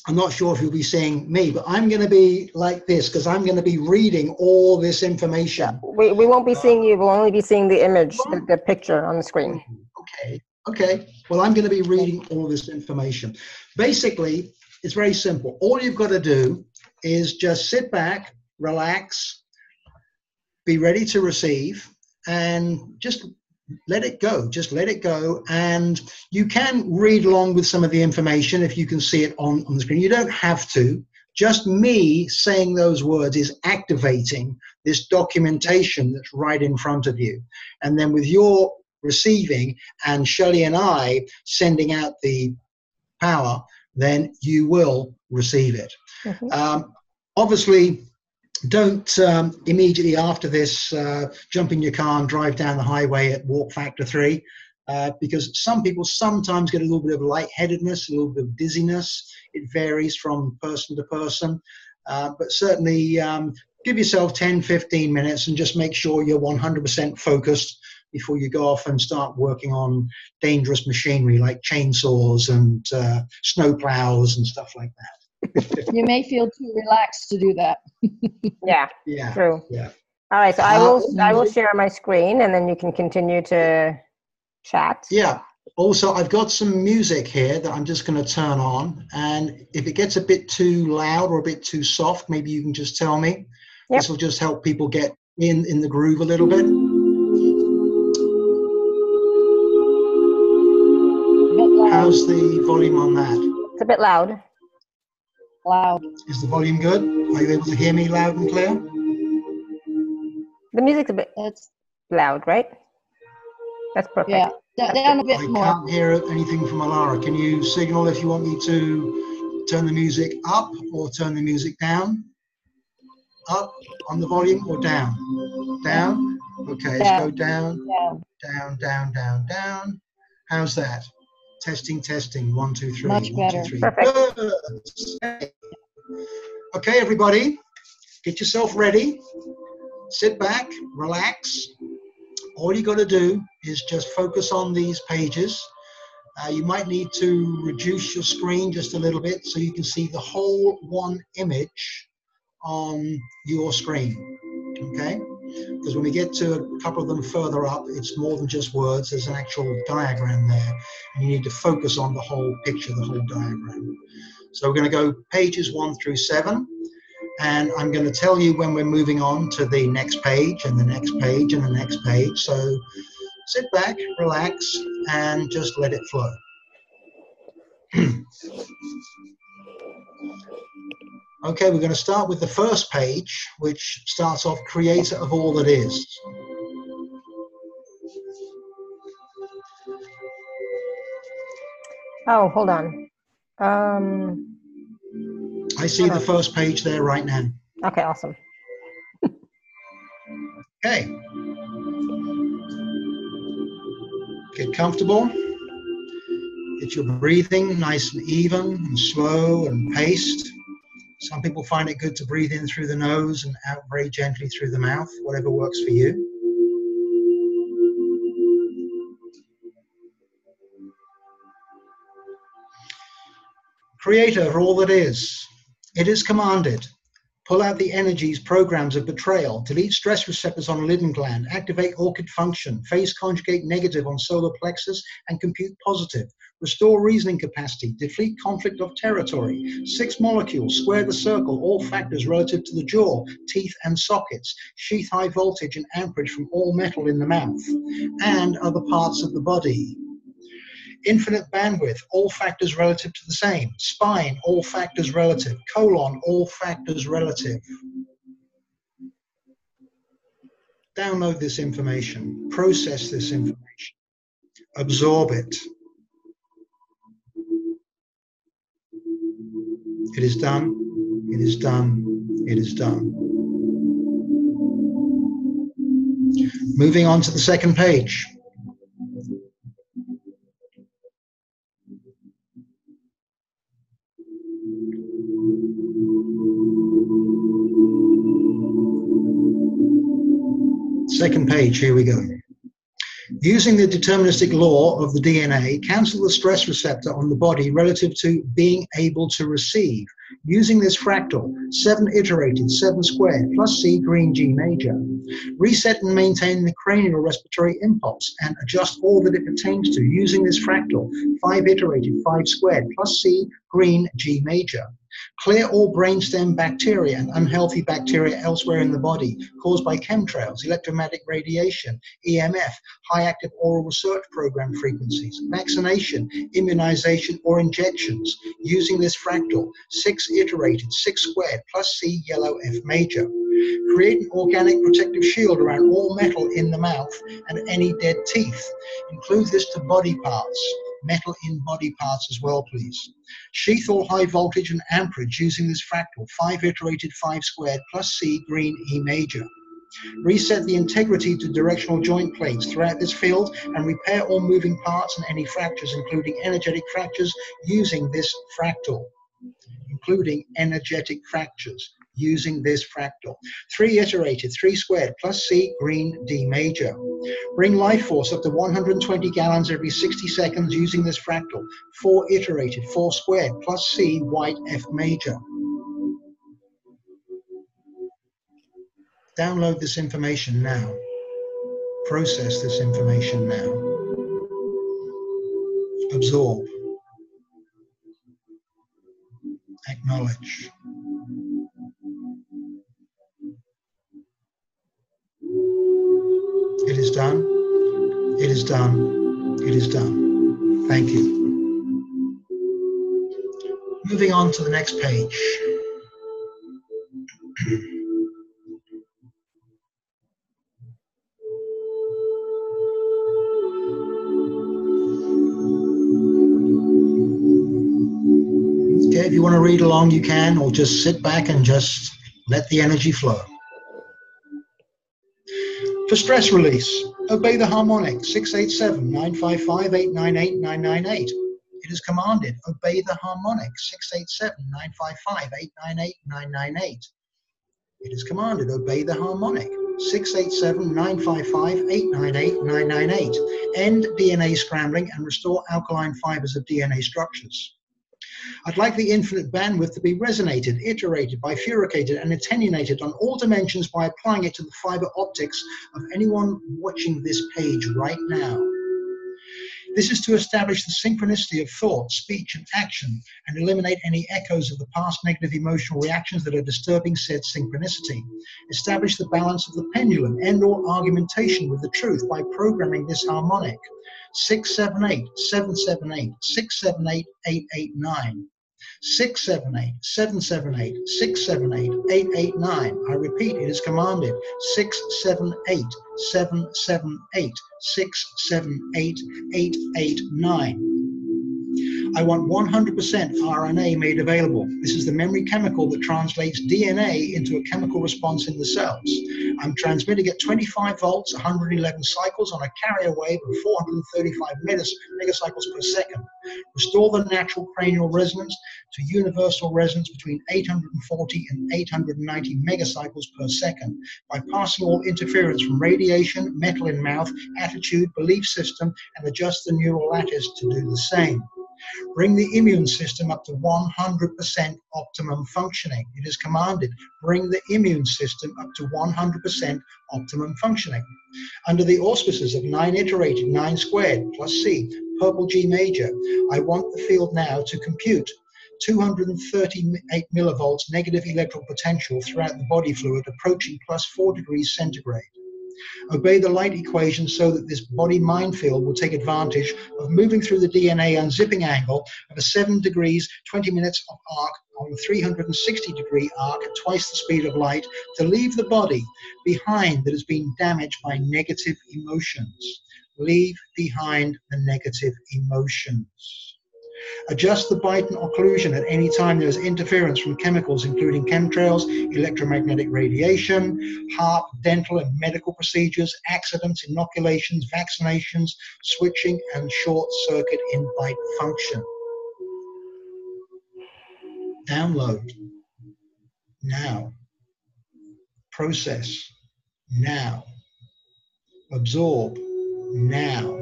I'm not sure if you'll be seeing me, but I'm going to be like this because I'm going to be reading all this information. We won't be seeing you. We'll only be seeing the image, the picture on the screen. Okay. Well, I'm going to be reading all this information. Basically, it's very simple. All you've got to do is just sit back, relax, be ready to receive, and just let it go. Just let it go. And you can read along with some of the information if you can see it on the screen. You don't have to. Just me saying those words is activating this documentation that's right in front of you. And then with your receiving and Shelley and I sending out the power, then you will receive it. Obviously, don't immediately after this jump in your car and drive down the highway at walk factor 3, because some people sometimes get a little bit of lightheadedness, a little bit of dizziness. It varies from person to person, but certainly give yourself 10-15 minutes and just make sure you're 100% focused before you go off and start working on dangerous machinery like chainsaws and snow plows and stuff like that. You may feel too relaxed to do that. Yeah, true. Yeah. All right, so I will share my screen, and then you can continue to chat. Yeah. Also, I've got some music here that I'm just going to turn on, and if it gets a bit too loud or a bit too soft, maybe you can just tell me. Yep. This will just help people get in the groove a little bit. How's the volume on that? It's a bit loud. Loud. Is the volume good? Are you able to hear me loud and clear? The music's a bit loud, right? That's perfect. Yeah, down a bit more. I can't hear anything from Alara. Can you signal if you want me to turn the music up or turn the music down? Up on the volume or down? Down? Okay, let's go down, down, down, down, down. How's that? Testing, testing. 1, 2, 3. Much better. 1, 2, 3. Perfect. Good. Okay, everybody, get yourself ready. Sit back, relax. All you got to do is just focus on these pages. You might need to reduce your screen just a little bit so you can see the whole one image on your screen. Okay? Because when we get to a couple of them further up, it's more than just words. There's an actual diagram there, and you need to focus on the whole picture, the whole diagram. So we're going to go pages 1 through 7, and I'm going to tell you when we're moving on to the next page and the next page and the next page. So sit back, relax, and just let it flow. Okay, we're going to start with the first page, which starts off creator of all that is. Oh, hold on. I see the first page there right now. Okay, awesome. Okay. Get comfortable. Get your breathing nice and even and slow and paced. Some people find it good to breathe in through the nose and out very gently through the mouth, whatever works for you. Creator of all that is, it is commanded. Pull out the energies, programs of betrayal, delete stress receptors on Lydon gland, activate orchid function, phase conjugate negative on solar plexus and compute positive, restore reasoning capacity, deflate conflict of territory, 6 molecules, square the circle, all factors relative to the jaw, teeth and sockets, sheath high voltage and amperage from all metal in the mouth and other parts of the body. Infinite bandwidth, all factors relative to the same. Spine, all factors relative. Colon, all factors relative. Download this information. Process this information. Absorb it. It is done. It is done. It is done. Moving on to the second page. Second page, here we go. Using the deterministic law of the DNA, cancel the stress receptor on the body relative to being able to receive. Using this fractal, 7 iterated, 7 squared, plus C green G major. Reset and maintain the cranial respiratory impulse and adjust all that it pertains to using this fractal, 5 iterated, 5 squared, plus C green G major. Clear all brainstem bacteria and unhealthy bacteria elsewhere in the body caused by chemtrails, electromagnetic radiation, EMF, high-active oral research program frequencies, vaccination, immunization, or injections using this fractal, 6 iterated, 6 squared, plus C yellow F major. Create an organic protective shield around all metal in the mouth and any dead teeth. Include this to body parts. Metal in body parts as well, please. Sheath all high voltage and amperage using this fractal, 5 iterated, 5 squared, plus C green E major. Reset the integrity to directional joint plates throughout this field and repair all moving parts and any fractures, including energetic fractures, using this fractal. Using this fractal. 3 iterated, 3 squared, plus C green D major. Bring life force up to 120 gallons every 60 seconds using this fractal. 4 iterated, 4 squared, plus C white F major. Download this information now. Process this information now. Absorb. Acknowledge. It is done. It is done. It is done. Thank you. Moving on to the next page. Okay, if you want to read along, you can, or just sit back and just let the energy flow. For stress release, obey the harmonic 687-955-898-998. It is commanded, obey the harmonic 687-955-898-998. It is commanded, obey the harmonic 687-955-898-998. End DNA scrambling and restore alkaline fibers of DNA structures. I'd like the infinite bandwidth to be resonated, iterated, bifurcated, and attenuated on all dimensions by applying it to the fiber optics of anyone watching this page right now. This is to establish the synchronicity of thought, speech, and action, and eliminate any echoes of the past negative emotional reactions that are disturbing said synchronicity. Establish the balance of the pendulum, end all argumentation with the truth by programming this harmonic. 678-778-678-889. 678-778-678-889. I repeat, it is commanded 678-778-678-889. I want 100% RNA made available. This is the memory chemical that translates DNA into a chemical response in the cells. I'm transmitting at 25 volts, 111 cycles on a carrier wave of 435 megacycles per second. Restore the natural cranial resonance to universal resonance between 840 and 890 megacycles per second by passing all interference from radiation, metal in mouth, attitude, belief system, and adjust the neural lattice to do the same. Bring the immune system up to 100% optimum functioning. It is commanded, bring the immune system up to 100% optimum functioning. Under the auspices of 9 iterated, 9 squared, plus C, purple G major, I want the field now to compute 238 millivolts negative electrical potential throughout the body fluid approaching plus 4 degrees centigrade. Obey the light equation so that this body mind field will take advantage of moving through the DNA unzipping angle of a 7 degrees, 20 minutes of arc on a 360 degree arc at twice the speed of light to leave the body behind that has been damaged by negative emotions. Leave behind the negative emotions. Adjust the Biden occlusion at any time there is interference from chemicals, including chemtrails, electromagnetic radiation, heart, dental, and medical procedures, accidents, inoculations, vaccinations, switching, and short circuit in bite function. Download now. Process now. Absorb now.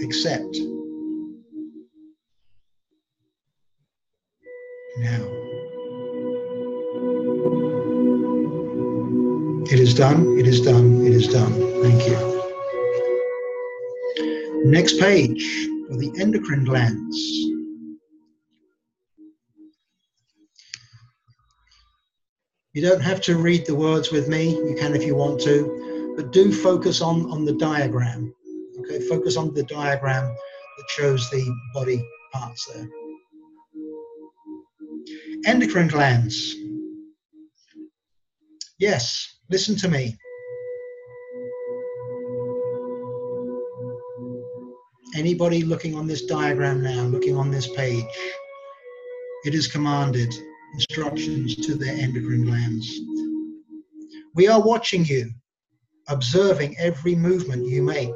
Accept now. It is done, it is done, it is done. Thank you. Next page for the endocrine glands. You don't have to read the words with me, you can if you want to, but do focus on the diagram. Okay, focus on the diagram that shows the body parts there. Endocrine glands. Yes, listen to me. Anybody looking on this diagram now, looking on this page, it is commanded instructions to their endocrine glands. We are watching you, observing every movement you make.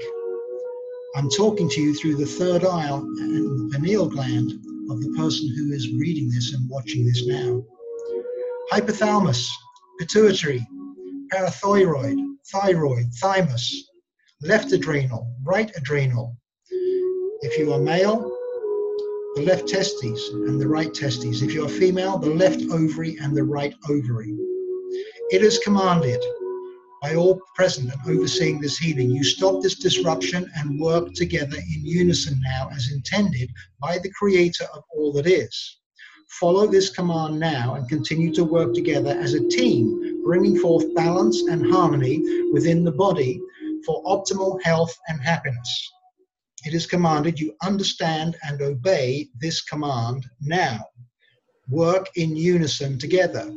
I'm talking to you through the third eye and the pineal gland of the person who is reading this and watching this now. Hypothalamus, pituitary, parathyroid, thyroid, thymus, left adrenal, right adrenal. If you are male, the left testes and the right testes. If you are female, the left ovary and the right ovary. It is commanded by all present and overseeing this healing, you stop this disruption and work together in unison now as intended by the creator of all that is. Follow this command now and continue to work together as a team, bringing forth balance and harmony within the body for optimal health and happiness. It is commanded you understand and obey this command now. Work in unison together.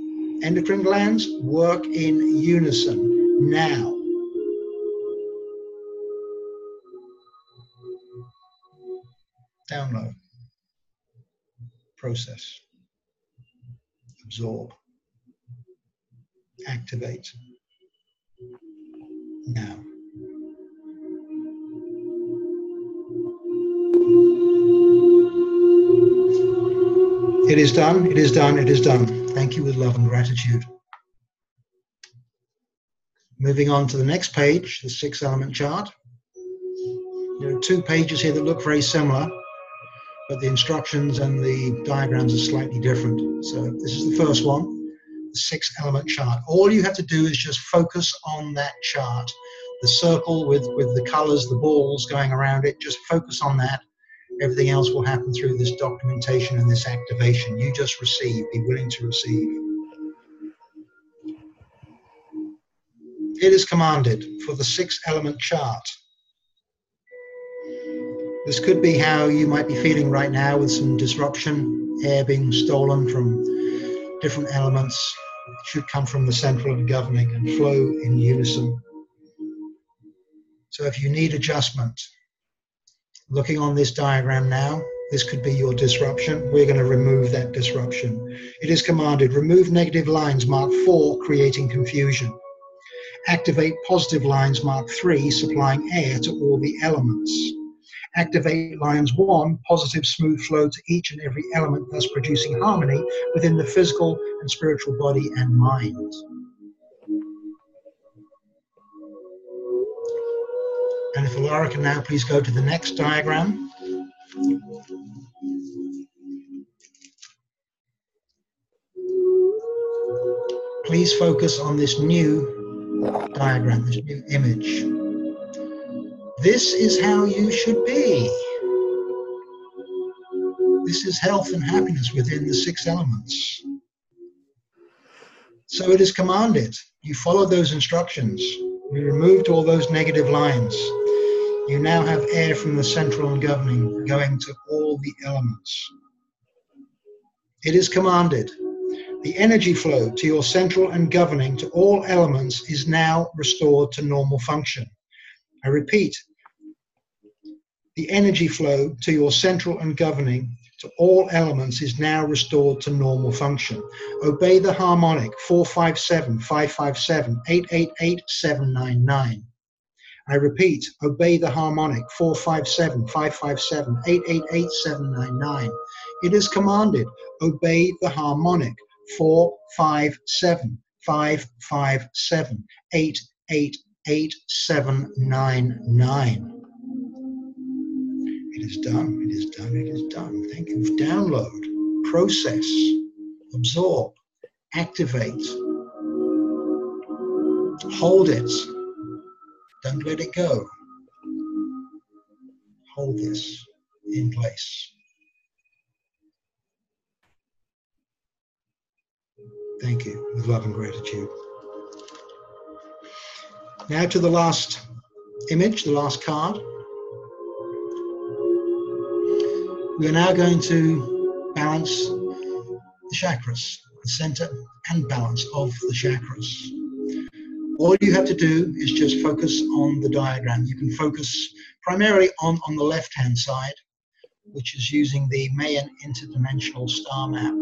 Endocrine glands, work in unison now. Download. Process. Absorb. Activate. Now. It is done, it is done, it is done. Thank you with love and gratitude. Moving on to the next page, the 6-element chart. There are 2 pages here that look very similar, but the instructions and the diagrams are slightly different. So this is the first one, the 6-element chart. All you have to do is just focus on that chart. The circle with the colors, the balls going around it, just focus on that. Everything else will happen through this documentation and this activation. You just receive, be willing to receive. It is commanded for the 6-element chart. This could be how you might be feeling right now with some disruption, air being stolen from different elements. It should come from the central and governing and flow in unison. So if you need adjustment, looking on this diagram now, this could be your disruption. We're going to remove that disruption. It is commanded, remove negative lines marked 4, creating confusion. Activate positive lines marked 3, supplying air to all the elements. Activate lines 1, positive smooth flow to each and every element, thus producing harmony within the physical and spiritual body and mind. And if Laura can now please go to the next diagram. Please focus on this new diagram, this new image. This is how you should be. This is health and happiness within the 6 elements. So it is commanded. You follow those instructions. You removed all those negative lines. You now have air from the central and governing going to all the elements. It is commanded. The energy flow to your central and governing to all elements is now restored to normal function. I repeat, the energy flow to your central and governing to all elements is now restored to normal function. Obey the harmonic 457, 557, 888, 799. I repeat, obey the harmonic 457, 557, 888, 799. It is commanded, obey the harmonic 457, 557 888 799. It is done. It is done. It is done. Thank you. Download, process, absorb, activate, hold it. Don't let it go. Hold this in place. Thank you, with love and gratitude. Now to the last image, the last card. We are now going to balance the chakras, the center and balance of the chakras. All you have to do is just focus on the diagram. You can focus primarily on the left-hand side, which is using the Mayan interdimensional star map.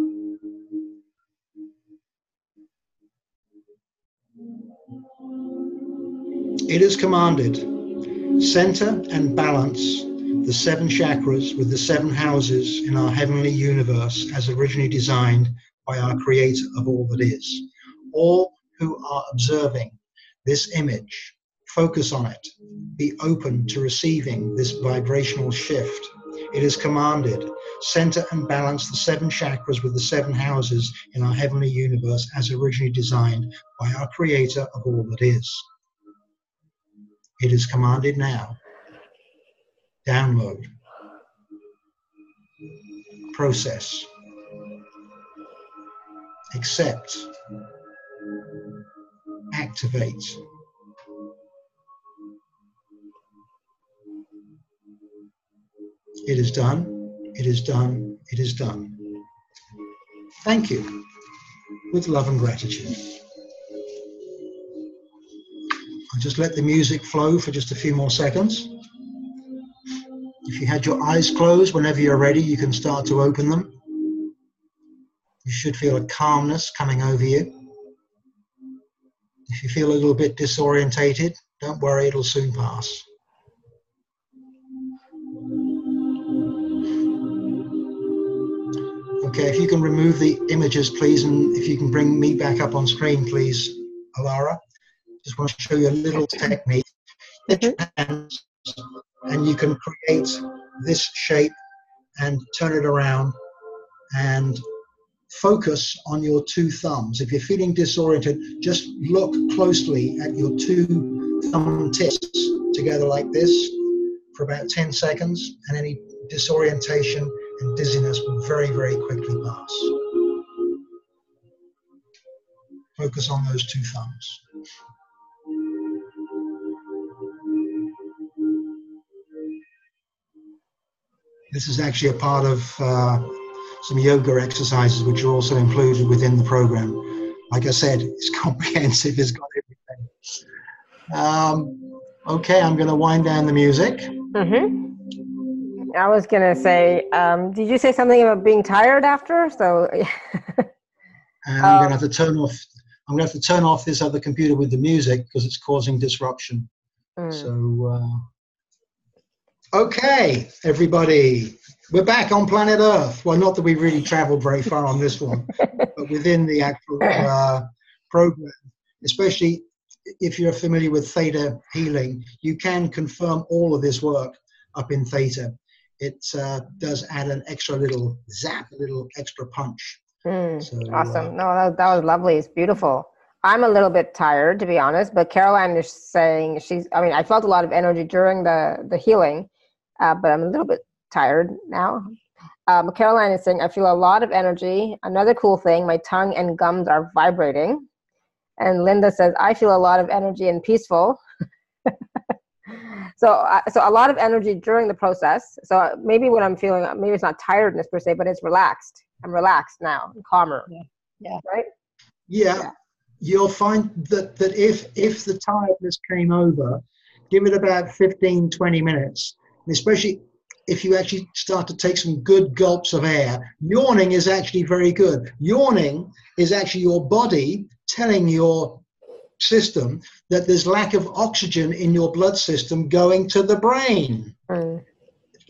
It is commanded, center and balance the 7 chakras with the 7 houses in our heavenly universe as originally designed by our creator of all that is. All who are observing this image, focus on it. Be open to receiving this vibrational shift. It is commanded, center and balance the 7 chakras with the 7 houses in our heavenly universe as originally designed by our creator of all that is. It is commanded now. Download. Process. Accept. Activate. It is done. It is done. It is done. Thank you. With love and gratitude. I'll just let the music flow for just a few more seconds. If you had your eyes closed, whenever you're ready, you can start to open them. You should feel a calmness coming over you. If you feel a little bit disorientated, don't worry, it'll soon pass. Okay, if you can remove the images, please, and if you can bring me back up on screen, please, Alara. Just want to show you a little technique. Get your hands, and you can create this shape and turn it around and focus on your 2 thumbs. If you're feeling disoriented, just look closely at your 2 thumb tips together like this for about 10 seconds, and any disorientation and dizziness will very, very quickly pass. Focus on those 2 thumbs. This is actually a part of some yoga exercises which are also included within the program. Like I said, it's comprehensive, it's got everything. Okay, I'm going to wind down the music. I was going to say, did you say something about being tired after? So, and I'm going to have to turn off. I'm going to have to turn off this other computer with the music because it's causing disruption. So, okay, everybody, we're back on planet Earth. Well, not that we really traveled very far on this one, but within the actual program, especially if you're familiar with Theta Healing, you can confirm all of this work up in Theta. It does add an extra little zap, a little extra punch. So, awesome. No, that was lovely. It's beautiful. I'm a little bit tired, to be honest, but Caroline is saying I felt a lot of energy during the healing, but I'm a little bit tired now. Caroline is saying, I feel a lot of energy. Another cool thing, my tongue and gums are vibrating. And Linda says, I feel a lot of energy and peaceful. So a lot of energy during the process. So maybe what I'm feeling, maybe it's not tiredness per se, but it's relaxed. I'm relaxed now, and calmer. Yeah. Right? Yeah. You'll find that if the tiredness came over, give it about 15, 20 minutes, and especially if you actually start to take some good gulps of air. Yawning is actually very good. Yawning is actually your body telling your system that there's lack of oxygen in your blood system going to the brain.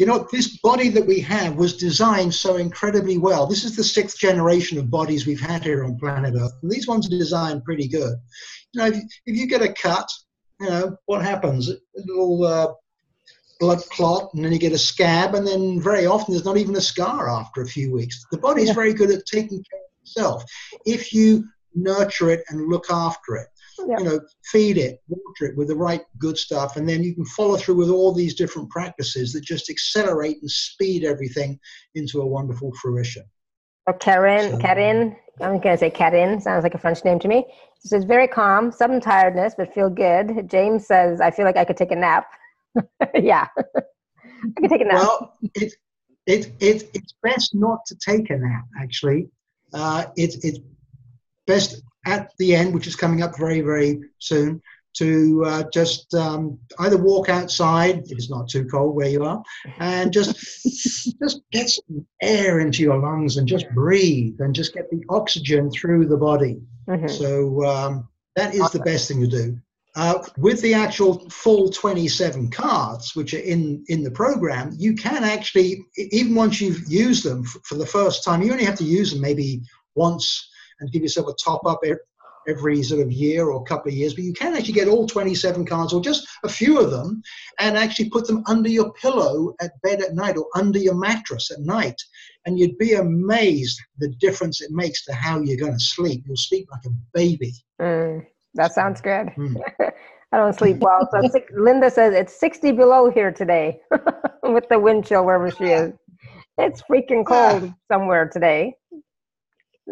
You know, this body that we have was designed so incredibly well. This is the 6th generation of bodies we've had here on planet Earth. And these ones are designed pretty good. You know, if you get a cut, you know, what happens? A little blood clot, and then you get a scab, and then very often there's not even a scar after a few weeks. The body's very good at taking care of itself if you nurture it and look after it. Yep. You know, feed it, water it with the right good stuff, and then you can follow through with all these different practices that just accelerate and speed everything into a wonderful fruition. Karen, I'm going to say Karen, sounds like a French name to me. She says, very calm, some tiredness, but feel good. James says, I feel like I could take a nap. Yeah, I could take a nap. Well, it's best not to take a nap, actually. It's best at the end, which is coming up very, very soon, to just either walk outside if it's not too cold where you are, and just get some air into your lungs and just breathe and just get the oxygen through the body. Mm-hmm. So that is the best thing to do. With the actual full 27 cards, which are in the program, you can actually, even once you've used them for the first time, you only have to use them maybe once and give yourself a top up every sort of year or couple of years, but you can actually get all 27 cards or just a few of them and actually put them under your pillow at bed at night or under your mattress at night, and you'd be amazed the difference it makes to how you're going to sleep. You'll sleep like a baby. That sounds good. I don't sleep well. So Linda says it's 60 below here today with the wind chill wherever she is. It's freaking cold somewhere today.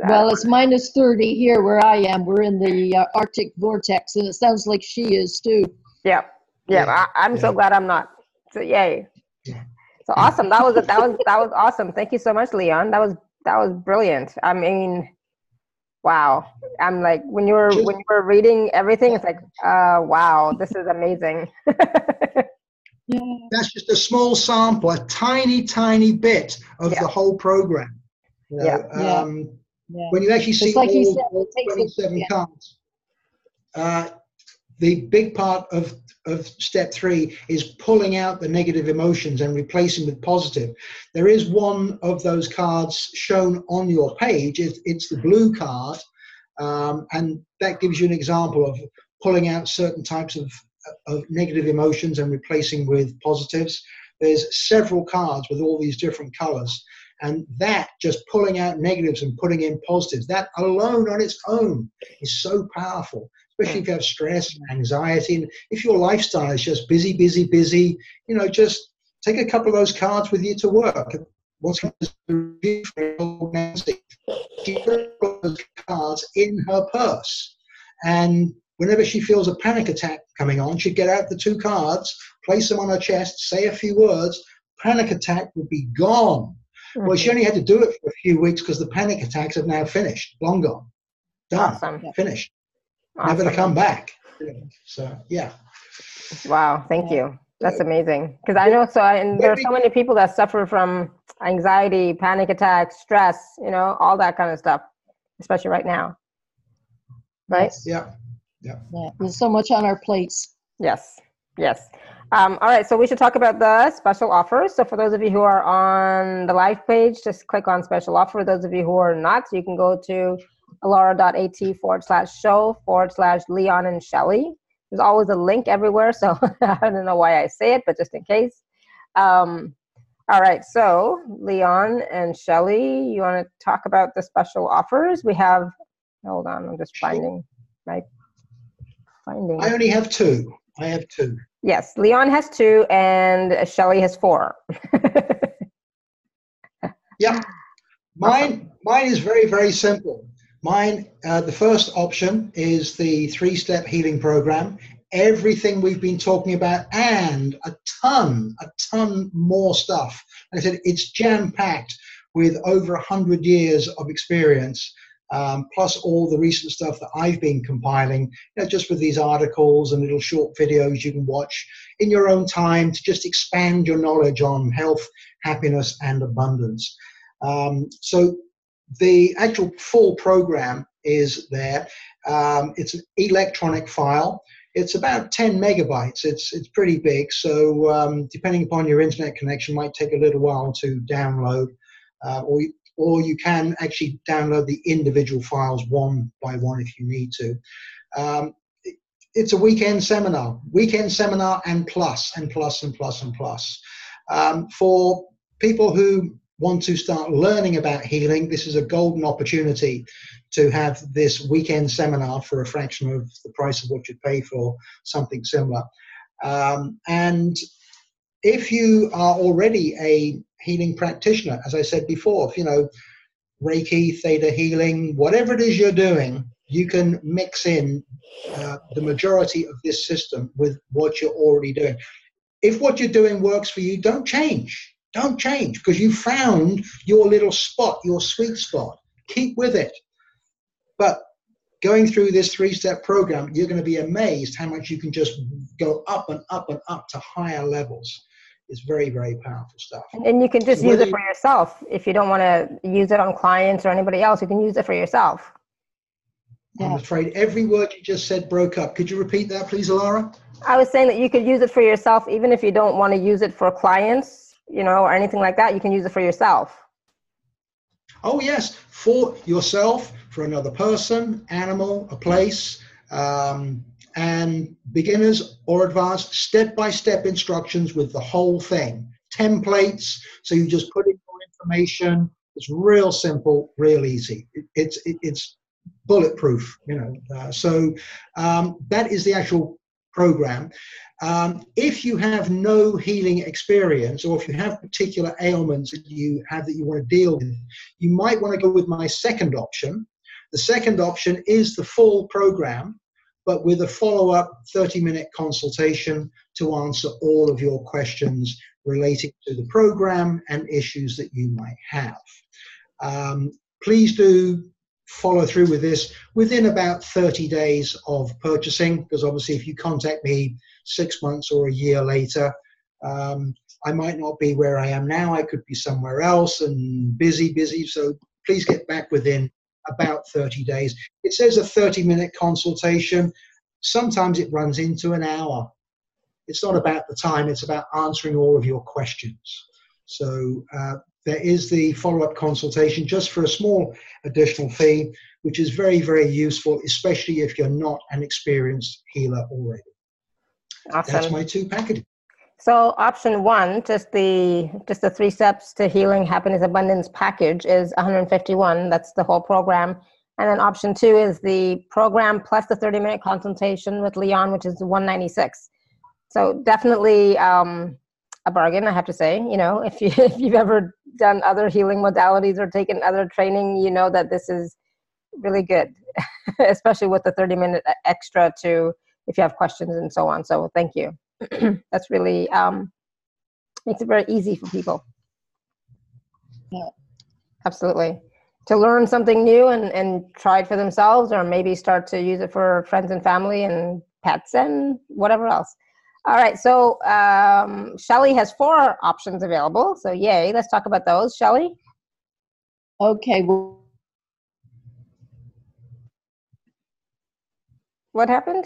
Well, it's minus 30 here where I am. We're in the Arctic vortex, and it sounds like she is too. Yeah. I'm so glad I'm not. So yay. Yeah. So awesome. That was awesome. Thank you so much, Leon. That was brilliant. I mean, wow. I'm like, when you were reading everything, it's like, wow, this is amazing. That's just a small sample, a tiny, tiny bit of the whole program. You know, when you actually see like all 27 cards, the big part of step 3 is pulling out the negative emotions and replacing with positive. There is one of those cards shown on your page. It's the blue card, and that gives you an example of pulling out certain types of negative emotions and replacing with positives. There's several cards with all these different colors. And that, just pulling out negatives and putting in positives, that alone on its own is so powerful, especially if you have stress and anxiety. And if your lifestyle is just busy, you know, just take a couple of those cards with you to work. What's going to Nancy? She put those cards in her purse. And whenever she feels a panic attack coming on, she'd get out the 2 cards, place them on her chest, say a few words, panic attack would be gone. Well, she only had to do it for a few weeks because the panic attacks have now finished, long gone, done, finished, never to come back. So, yeah. Wow, thank you. That's amazing. Because I know, and there are so many people that suffer from anxiety, panic attacks, stress, you know, all that kind of stuff, especially right now. Right? Yeah. There's so much on our plates. Yes. All right, so we should talk about the special offers. So for those of you who are on the live page, just click on special offer. Those of you who are not, you can go to alara.at/show/Leon and Shelley. There's always a link everywhere, so I don't know why I say it, but just in case. All right, so Leon and Shelley, you want to talk about the special offers? We have, hold on, I'm just finding. I only have 2. I have 2. Yes, Leon has 2 and Shelley has 4. Yeah, mine is very, very simple. Mine, the first option is the 3-step healing program. Everything we've been talking about and a ton more stuff. Like I said, it's jam-packed with over 100 years of experience. Plus all the recent stuff that I've been compiling, you know, just with these articles and little short videos you can watch in your own time to just expand your knowledge on health, happiness, and abundance. So the actual full program is there. It's an electronic file. It's about 10 megabytes. It's pretty big. So depending upon your internet connection, might take a little while to download, or you can actually download the individual files one by one if you need to. It's a weekend seminar and plus and plus and plus and plus. For people who want to start learning about healing, this is a golden opportunity to have this weekend seminar for a fraction of the price of what you'd pay for something similar. And if you are already a healing practitioner, as I said before, if you know Reiki, Theta healing, whatever it is you're doing, you can mix in the majority of this system with what you're already doing. If what you're doing works for you, don't change. Don't change, because you found your little spot, your sweet spot. Keep with it. But going through this 3-step program, you're going to be amazed how much you can just go up and up and up to higher levels. It's very, very powerful stuff. And you can just use it for yourself. If you don't want to use it on clients or anybody else, you can use it for yourself. I'm afraid every word you just said broke up. Could you repeat that, please, Alara? I was saying that you could use it for yourself, even if you don't want to use it for clients, you know, or anything like that. You can use it for yourself. Oh, yes, for yourself, for another person, animal, a place, and beginners or advanced, step-by-step instructions with the whole thing. Templates, so you just put in your information. It's real simple, real easy. It's bulletproof, you know. So that is the actual program. If you have no healing experience, or if you have particular ailments that you have that you want to deal with, you might want to go with my second option. The second option is the full program, but with a follow-up 30-minute consultation to answer all of your questions relating to the program and issues that you might have. Please do follow through with this within about 30 days of purchasing, because obviously if you contact me 6 months or a year later, I might not be where I am now. I could be somewhere else and busy. So please get back within about 30 days. It says a 30-minute consultation. Sometimes it runs into an hour. It's not about the time, it's about answering all of your questions. So there is the follow-up consultation just for a small additional fee, which is very, very useful, especially if you're not an experienced healer already. Awesome. That's my 2 packages. So option 1, just the 3 steps to healing, happiness, abundance package is $151. That's the whole program. And then option 2 is the program plus the 30-minute consultation with Lyon, which is $196. So definitely a bargain, I have to say. You know, if you've ever done other healing modalities or taken other training, you know that this is really good, especially with the 30-minute extra to if you have questions and so on. So thank you. That's really makes it very easy for people. Yeah. Absolutely. To learn something new and try it for themselves, or maybe start to use it for friends and family and pets and whatever else. All right, so Shelley has 4 options available. So yay, let's talk about those. Shelley? Okay. Well, what happened?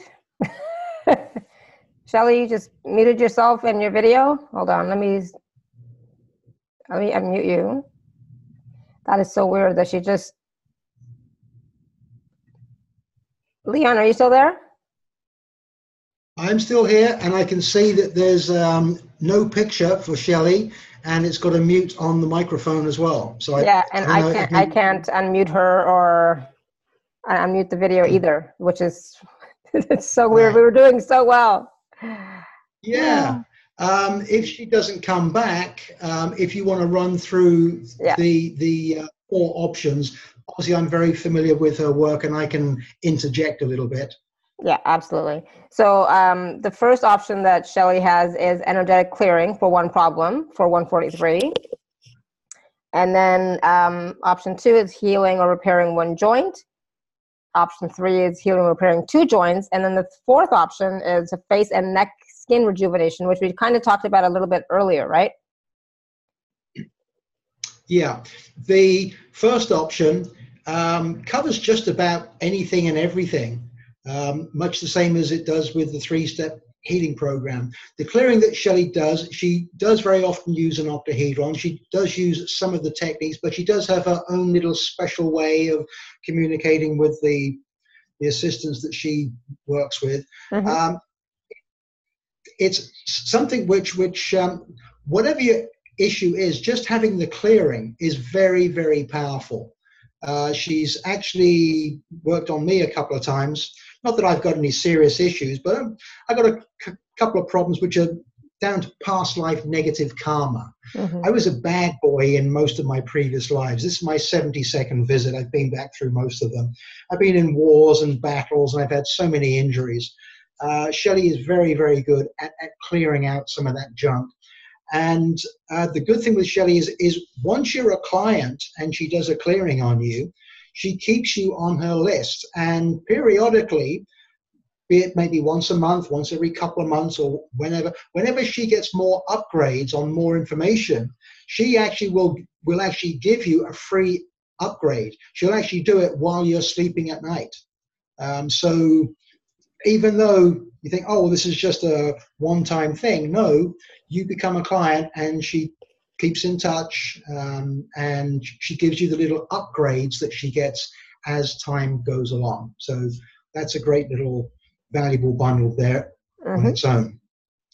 Shelley, you just muted yourself in your video. Hold on, let me unmute you. That is so weird that she just... Lyon, are you still there? I'm still here, and I can see that there's no picture for Shelley, and it's got a mute on the microphone as well. So yeah, and I can't unmute her or unmute the video either, which is it's so weird. We were doing so well. Yeah. If she doesn't come back, if you want to run through the 4 options, obviously I'm very familiar with her work and I can interject a little bit. Yeah, absolutely. So the first option that Shelley has is energetic clearing for 1 problem for $143. And then option 2 is healing or repairing 1 joint. Option 3 is healing or repairing 2 joints. And then the 4th option is a face and neck skin rejuvenation, which we kind of talked about a little bit earlier, right? Yeah. The first option covers just about anything and everything. much the same as it does with the 3-step healing program. The clearing that Shelley does, she does very often use an octahedron. She does use some of the techniques, but she does have her own little special way of communicating with the assistants that she works with. Mm-hmm. It's something which whatever your issue is, just having the clearing is very, very powerful. She's actually worked on me a couple of times. Not that I've got any serious issues, but I've got a couple of problems which are down to past life negative karma. Mm-hmm. I was a bad boy in most of my previous lives. This is my 72nd visit. I've been back through most of them. I've been in wars and battles, and I've had so many injuries. Shelley is very, very good at clearing out some of that junk. And the good thing with Shelley is once you're a client and she does a clearing on you, she keeps you on her list. And periodically, be it maybe once a month, once every couple of months, or whenever she gets more upgrades on more information, she actually will actually give you a free upgrade. She'll actually do it while you're sleeping at night. So even though you think, oh, this is just a one-time thing, no, you become a client and she keeps in touch, and she gives you the little upgrades that she gets as time goes along. So that's a great little valuable bundle there on its own.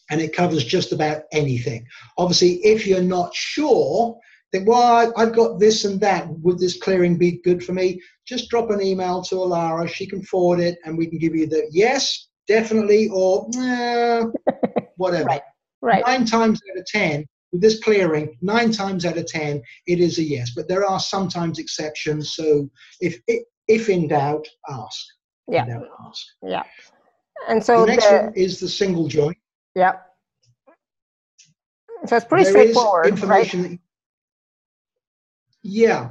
And it covers just about anything. Obviously, if you're not sure, think, well, I've got this and that. Would this clearing be good for me? Just drop an email to Alara. She can forward it, and we can give you the yes, definitely, or whatever. Right. 9 times out of 10, with this clearing, 9 times out of 10, it is a yes. But there are sometimes exceptions. So if in doubt, ask. Yeah. In doubt, ask. Yeah. And so the next one is the single joint. Yeah. So it's pretty straightforward, information right? Yeah.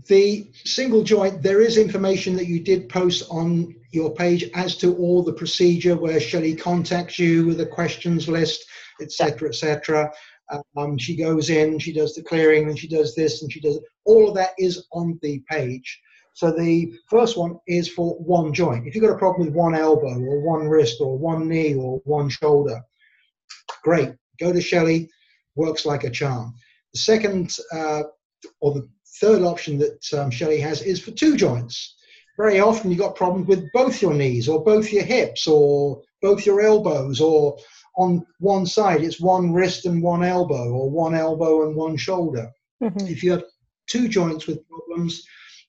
The single joint, there is information that you did post on your page as to all the procedure, where Shelley contacts you with a questions list, etc., etc. She goes in, she does the clearing, and she does this, and she does all of that is on the page. So the first one is for one joint. If you've got a problem with one elbow or one wrist or one knee or one shoulder, great. Go to Shelley, works like a charm. The second or the third option that Shelley has is for 2 joints. Very often you've got problems with both your knees or both your hips or both your elbows, or on one side it's one wrist and one elbow, or one elbow and one shoulder. If you have 2 joints with problems,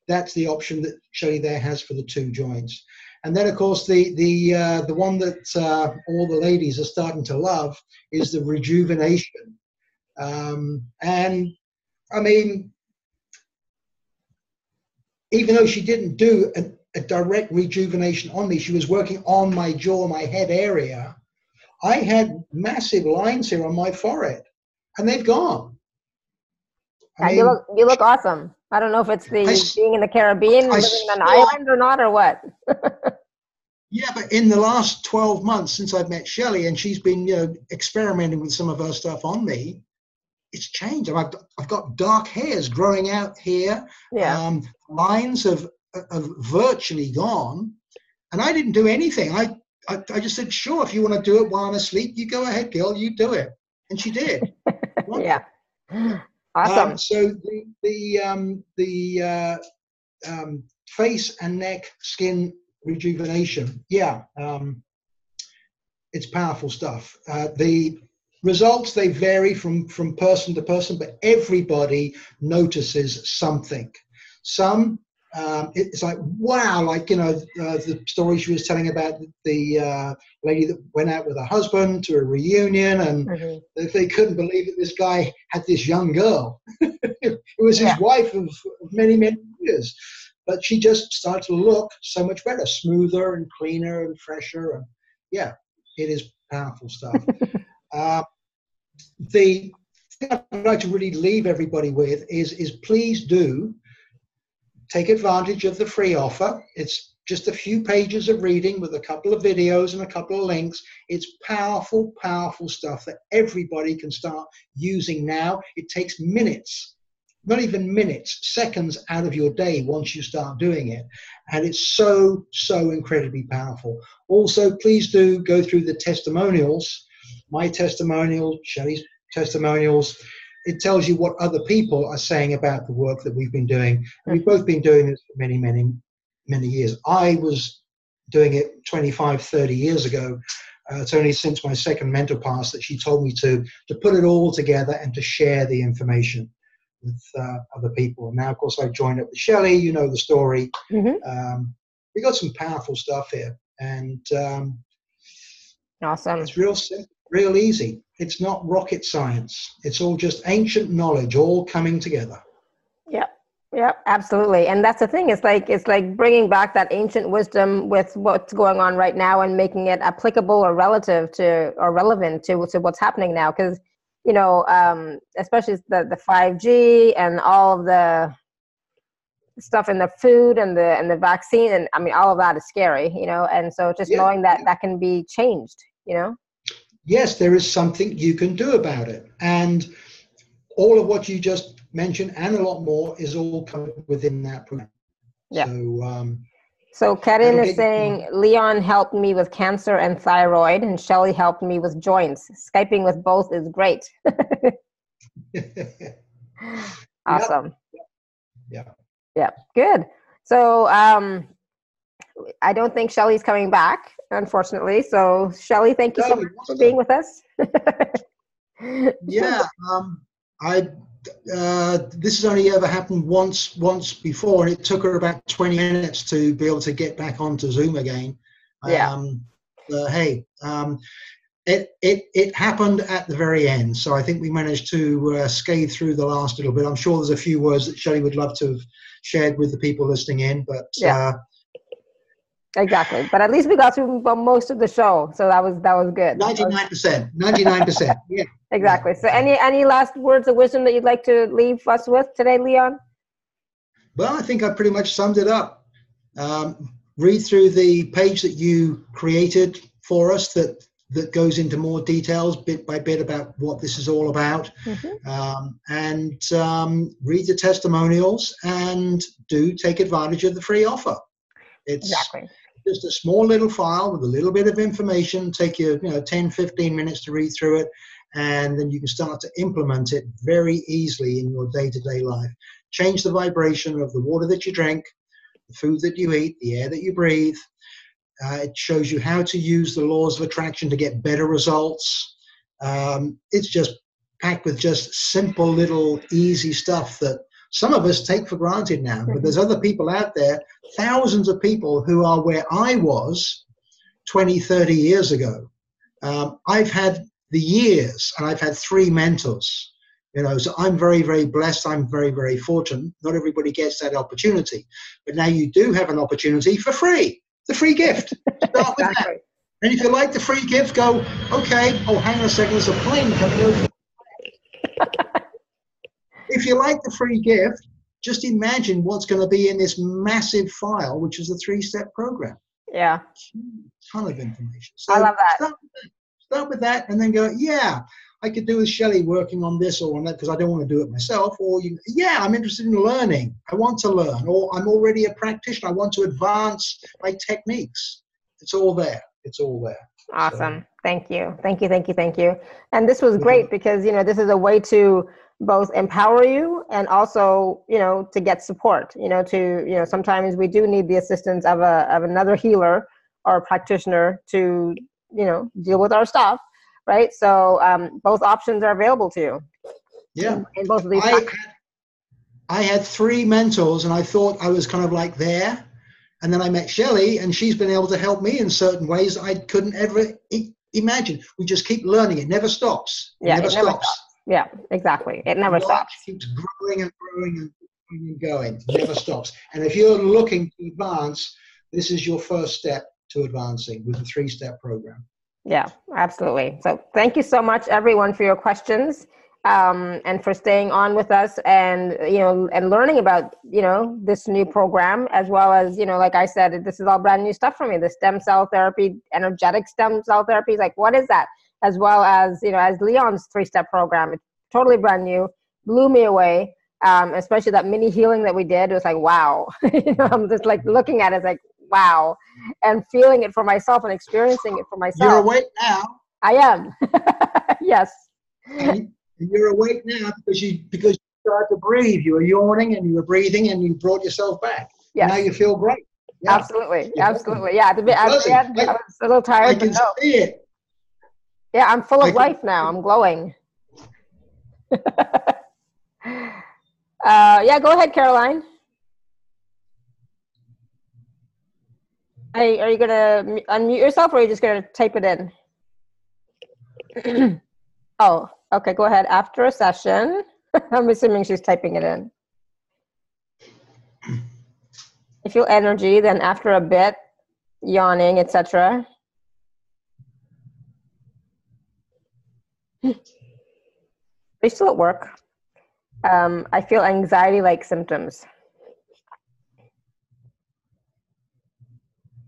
that's the option that Shelley there has for the 2 joints. And then, of course, the one that all the ladies are starting to love is the rejuvenation. And I mean, even though she didn't do a direct rejuvenation on me, she was working on my jaw, my head area. I had massive lines here on my forehead, and they've gone. You look awesome. I don't know if it's being in the Caribbean, living on an island or not, or what. Yeah, but in the last 12 months since I've met Shelley, and she's been experimenting with some of her stuff on me, it's changed. I've got dark hairs growing out here. Yeah. Lines have virtually gone, and I didn't do anything. I just said, sure, if you want to do it while I'm asleep, you go ahead, girl, you do it. And she did. Yeah. Awesome. So the face and neck skin rejuvenation, it's powerful stuff. The results, they vary from person to person, but everybody notices something. Some it's like, wow, like, the story she was telling about the lady that went out with her husband to a reunion, and they couldn't believe that this guy had this young girl. It was his wife of many, many years. But she just started to look so much better, smoother and cleaner and fresher. And yeah, it is powerful stuff. The thing I'd like to really leave everybody with is please do take advantage of the free offer. It's just a few pages of reading with a couple of videos and a couple of links. It's powerful, powerful stuff that everybody can start using now. It takes minutes not even minutes, seconds out of your day once you start doing it. And it's so, so incredibly powerful. Also, please do go through the testimonials, my testimonial, Shelley's testimonials. It tells you what other people are saying about the work that we've been doing. And we've both been doing this for many, many, many years. I was doing it 25, 30 years ago. It's only since my second mentor passed that she told me to put it all together and to share the information with other people. And now, of course, I've joined up with Shelley. You know the story. Mm-hmm. We got some powerful stuff here. And Awesome. it's real simple, real easy. It's not rocket science. It's all just ancient knowledge all coming together. Yeah, absolutely. And that's the thing. It's like bringing back that ancient wisdom with what's going on right now and making it applicable or relative to or relevant to what's happening now. Because, you know, especially the 5G and all of the stuff in the food and the vaccine, and I mean, all of that is scary, you know. And so just knowing that that can be changed, you know. Yes, there is something you can do about it. And all of what you just mentioned and a lot more is all covered within that program. Yeah. So Karen is saying, Lyon helped me with cancer and thyroid, and Shelley helped me with joints. Skyping with both is great. Awesome. Yeah. Good. So I don't think Shelley's coming back, unfortunately. So Shelley, thank you so much for being with us. Yeah. This has only ever happened once before, and it took her about 20 minutes to be able to get back onto Zoom again. It happened at the very end, so I think we managed to scathe through the last little bit. I'm sure there's a few words that Shelley would love to have shared with the people listening in, but exactly. But at least we got through most of the show, so that was good. 99%. Yeah. Exactly. So any last words of wisdom that you'd like to leave us with today, Lyon? Well, I think I pretty much summed it up. Read through the page that you created for us that goes into more details bit by bit about what this is all about. And read the testimonials and do take advantage of the free offer. It's just a small little file with a little bit of information. Take you 10, 15 minutes to read through it. And then you can start to implement it very easily in your day-to-day life. Change the vibration of the water that you drink, the food that you eat, the air that you breathe. It shows you how to use the laws of attraction to get better results. It's just packed with just simple little easy stuff that some of us take for granted now. But there's other people out there, thousands of people who are where I was 20, 30 years ago. I've had the years, and I've had 3 mentors, so I'm very, very blessed. I'm very, very fortunate. Not everybody gets that opportunity, but now you do have an opportunity for free, the free gift. Start with that. And if you like the free gift, go, okay, oh, hang on a second, there's a plane coming over. If you like the free gift, just imagine what's going to be in this massive file, which is the 3-step program. Yeah. Ton of information. So I love that. Start with that and then go, yeah, I could do with Shelley working on this or on that because I don't want to do it myself. Or, I'm interested in learning. I want to learn. Or I'm already a practitioner. I want to advance my techniques. It's all there. It's all there. Awesome. So, thank you. And this was great because, this is a way to both empower you and also, to get support, sometimes we do need the assistance of another healer or a practitioner to deal with our stuff, right? So both options are available to you. Yeah. In both of these. I had 3 mentors, and I thought I was kind of like there. And then I met Shelley, and she's been able to help me in certain ways I couldn't ever imagine. We just keep learning. It never stops. It never stops. Yeah, exactly. It never stops. It keeps growing and growing and going. It never stops. And if you're looking to advance, this is your first step to advancing with the 3-step program. Yeah, absolutely. So thank you so much, everyone, for your questions and for staying on with us and, and learning about, this new program, as well as, like I said, this is all brand new stuff for me, the stem cell therapy, energetic stem cell therapy. Like, what is that? As well as, as Lyon's 3-step program. It's totally brand new, blew me away. Especially that mini healing that we did. It was like, wow. I'm just like looking at it, it's like, wow. And feeling it for myself and experiencing it for myself. You're awake now. I am. Yes. And you're awake now because you started to breathe. You were yawning and you were breathing and you brought yourself back. Yes. Now you feel great. Yeah. Absolutely. Absolutely. Yeah. At the end, I was a little tired. I can see it. Yeah, I'm full of life now. I'm glowing. Yeah, go ahead, Caroline. Are you going to unmute yourself, or are you just going to type it in? Oh, okay, go ahead. After a session, I'm assuming she's typing it in. I feel energy, then after a bit, yawning, etc. Are you still at work? I feel anxiety-like symptoms.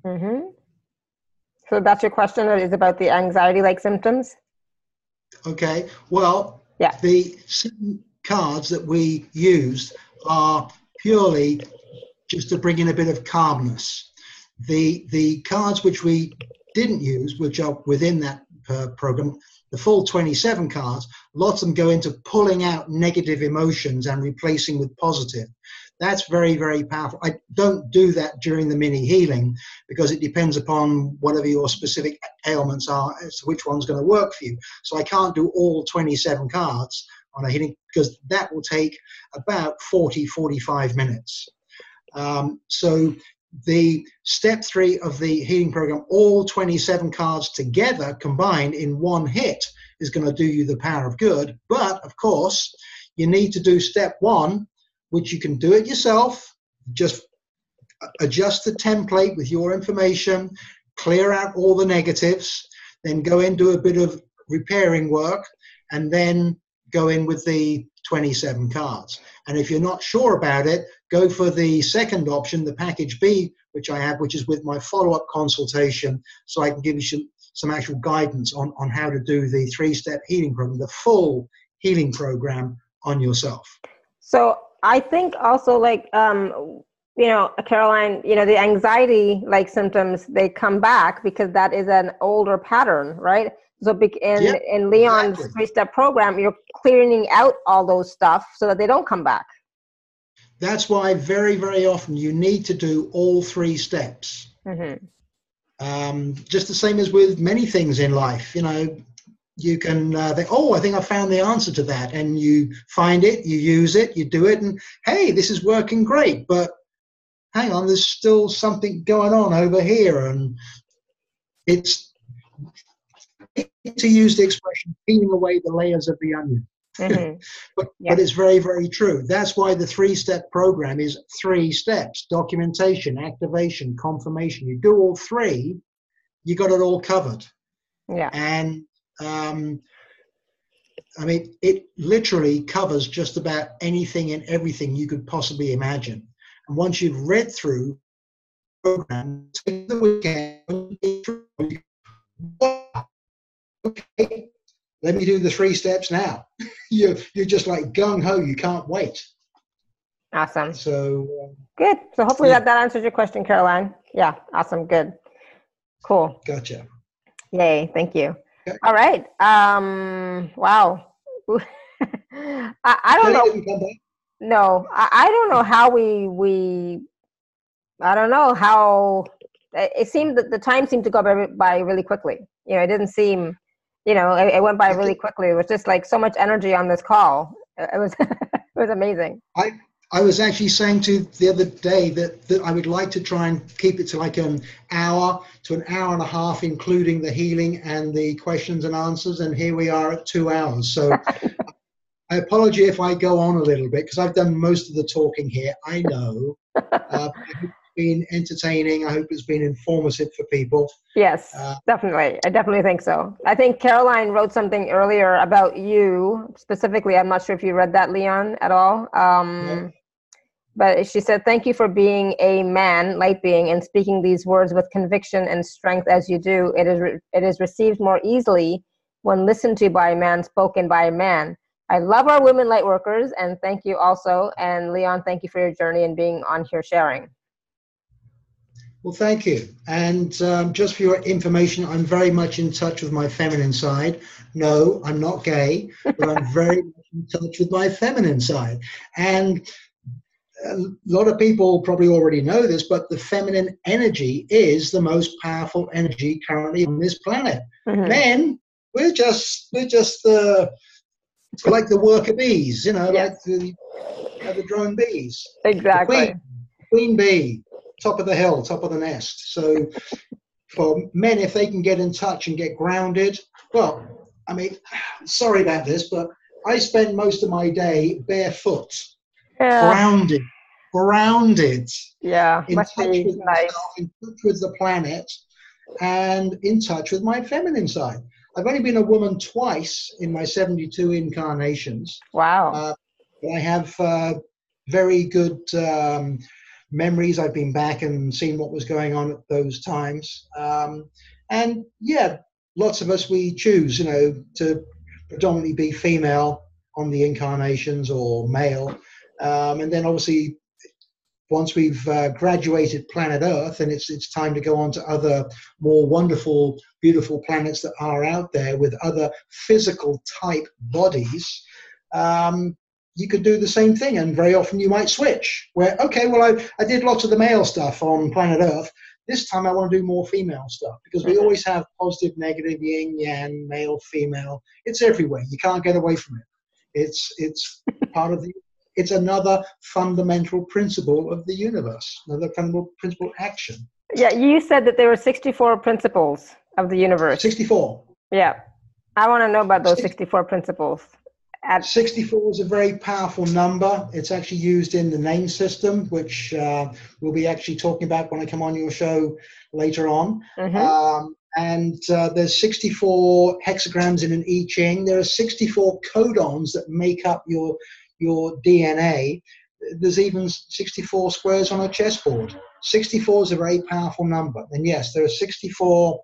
So that's your question, or is about the anxiety-like symptoms? Okay. Well, yeah. The 7 cards that we used are purely just to bring in a bit of calmness. The cards which we didn't use, which are within that program, the full 27 cards, lots of them go into pulling out negative emotions and replacing with positive. That's very, very powerful. I don't do that during the mini healing because it depends upon whatever your specific ailments are as to which one's going to work for you. So I can't do all 27 cards on a healing because that will take about 45 minutes. So the step 3 of the healing program, all 27 cards together combined in one hit, is going to do you the power of good. But of course, you need to do step 1, which you can do it yourself. Just adjust the template with your information, clear out all the negatives, then go in, do a bit of repairing work, and then go in with the 27 cards. And if you're not sure about it, go for the second option, the package B, which I have, which is with my follow-up consultation, so I can give you some actual guidance on how to do the 3-step healing program, the full healing program on yourself. So I think also, like, Caroline, the anxiety-like symptoms, they come back because that is an older pattern, right? So in Lyon's 3-step program, you're clearing out all those stuff so that they don't come back. That's why very, very often you need to do all 3 steps. Just the same as with many things in life. You can think, oh, I think I found the answer to that. And you find it, you use it, you do it, and hey, this is working great. But hang on, there's still something going on over here. And it's to use the expression, peeling away the layers of the onion. But it's very, very true. That's why the 3-step program is 3 steps: documentation, activation, confirmation. You do all 3, you got it all covered. And it literally covers just about anything and everything you could possibly imagine. And once you've read through the program, take the weekend, okay, let me do the 3 steps now. You're just like gung-ho, you can't wait. Awesome. So good. So hopefully that answers your question, Caroline. Yeah, awesome, good. Cool. Gotcha. Yay, thank you. Okay. All right. Wow. I don't know. No, I don't know how I don't know how it seemed that the time seemed to go by really quickly. It didn't seem, it went by really quickly. It was just like so much energy on this call. It was it was amazing. I was actually saying to the other day that I would like to try and keep it to like an hour to an hour and a half, including the healing and the questions and answers. And here we are at 2 hours. So I apologize if I go on a little bit because I've done most of the talking here. I know. I hope it's been entertaining. I hope it's been informative for people. Yes, definitely. I definitely think so. I think Caroline wrote something earlier about you specifically. I'm not sure if you read that, Lyon, at all. No. But she said, "Thank you for being a man, light being, and speaking these words with conviction and strength as you do. It is received more easily when listened to by a man, spoken by a man. I love our women light workers, and thank you also. And Lyon, thank you for your journey and being on here sharing. Well, thank you. And just for your information, I'm very much in touch with my feminine side. No, I'm not gay, but I'm very much in touch with my feminine side. And a lot of people probably already know this, but the feminine energy is the most powerful energy currently on this planet. Mm-hmm. Men, we're just like the worker bees, you know, Yes. like the drone bees. Exactly. The queen bee. Top of the hill, top of the nest. So for men, if they can get in touch and get grounded, well, I mean, sorry about this, but I spend most of my day barefoot, grounded, Yeah, in must touch be with nice. myself, in touch with the planet, and in touch with my feminine side. I've only been a woman twice in my 72 incarnations. Wow. I have very good memories. I've been back and seen what was going on at those times. And yeah, lots of us, we choose, you know, to predominantly be female on the incarnations or male. And then obviously, once we've graduated planet Earth, and it's time to go on to other more wonderful, beautiful planets that are out there with other physical type bodies, you could do the same thing, and very often you might switch where, okay, well, I did lots of the male stuff on planet Earth. This time I want to do more female stuff, because we always have positive, negative, yin, yang, male, female. It's everywhere. You can't get away from it. It's part of it's another fundamental principle of the universe, another fundamental principle of action. Yeah, you said that there were 64 principles of the universe. 64. Yeah. I want to know about those 64 principles. 64 is a very powerful number. It's actually used in the name system, which we'll be actually talking about when I come on your show later on. Mm-hmm. And there's 64 hexagrams in an I Ching. There are 64 codons that make up your DNA. There's even 64 squares on a chessboard. 64 is a very powerful number. And yes, there are 64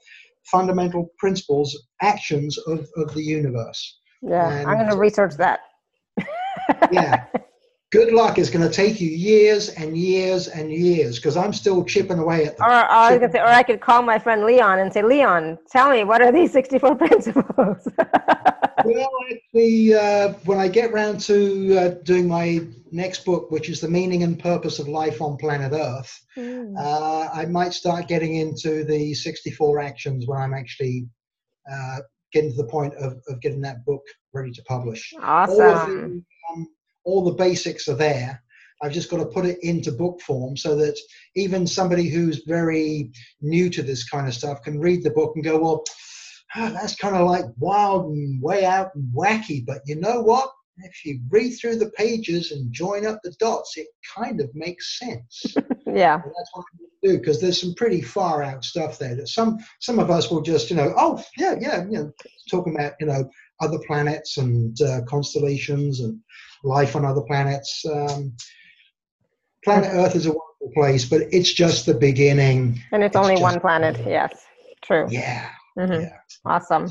fundamental principles, actions of the universe. Yeah, And I'm going to research that. yeah, good luck. It's going to take you years and years and years, because I'm still chipping away at them. Or I could call my friend Lyon and say, Lyon, tell me, what are these 64 principles? Well, actually, when I get round to doing my next book, which is The Meaning and Purpose of Life on Planet Earth, I might start getting into the 64 actions when I'm actually getting to the point of getting that book ready to publish. Awesome. All the basics are there. I've just got to put it into book form so that even somebody who's very new to this kind of stuff can read the book and go, well, that's kind of like wild and way out and wacky. But you know what? If you read through the pages and join up the dots, it kind of makes sense. Yeah. And that's what I do, because there's some pretty far out stuff there that some of us will just, oh, yeah, talking about, other planets and constellations and life on other planets. Planet Earth is a wonderful place, but it's just the beginning. And it's only one planet. Yes, true. Yeah. Mm-hmm. Yeah. Awesome.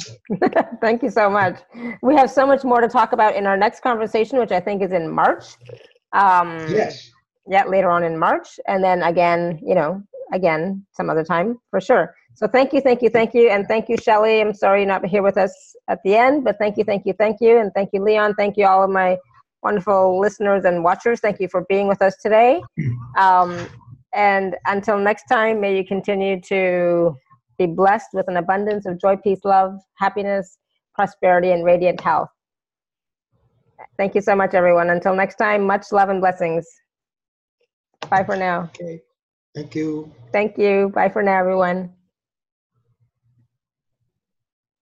Thank you so much. We have so much more to talk about in our next conversation, which I think is in March. Yes. Yeah, later on in March. And then again, some other time for sure. So thank you. And thank you, Shelley. I'm sorry you're not here with us at the end, but thank you. And thank you, Lyon. Thank you, all of my wonderful listeners and watchers. Thank you for being with us today. And until next time, may you continue to be blessed with an abundance of joy, peace, love, happiness, prosperity, and radiant health. Thank you so much, everyone. Until next time, much love and blessings. Bye for now. Okay. Thank you. Thank you. Bye for now, everyone.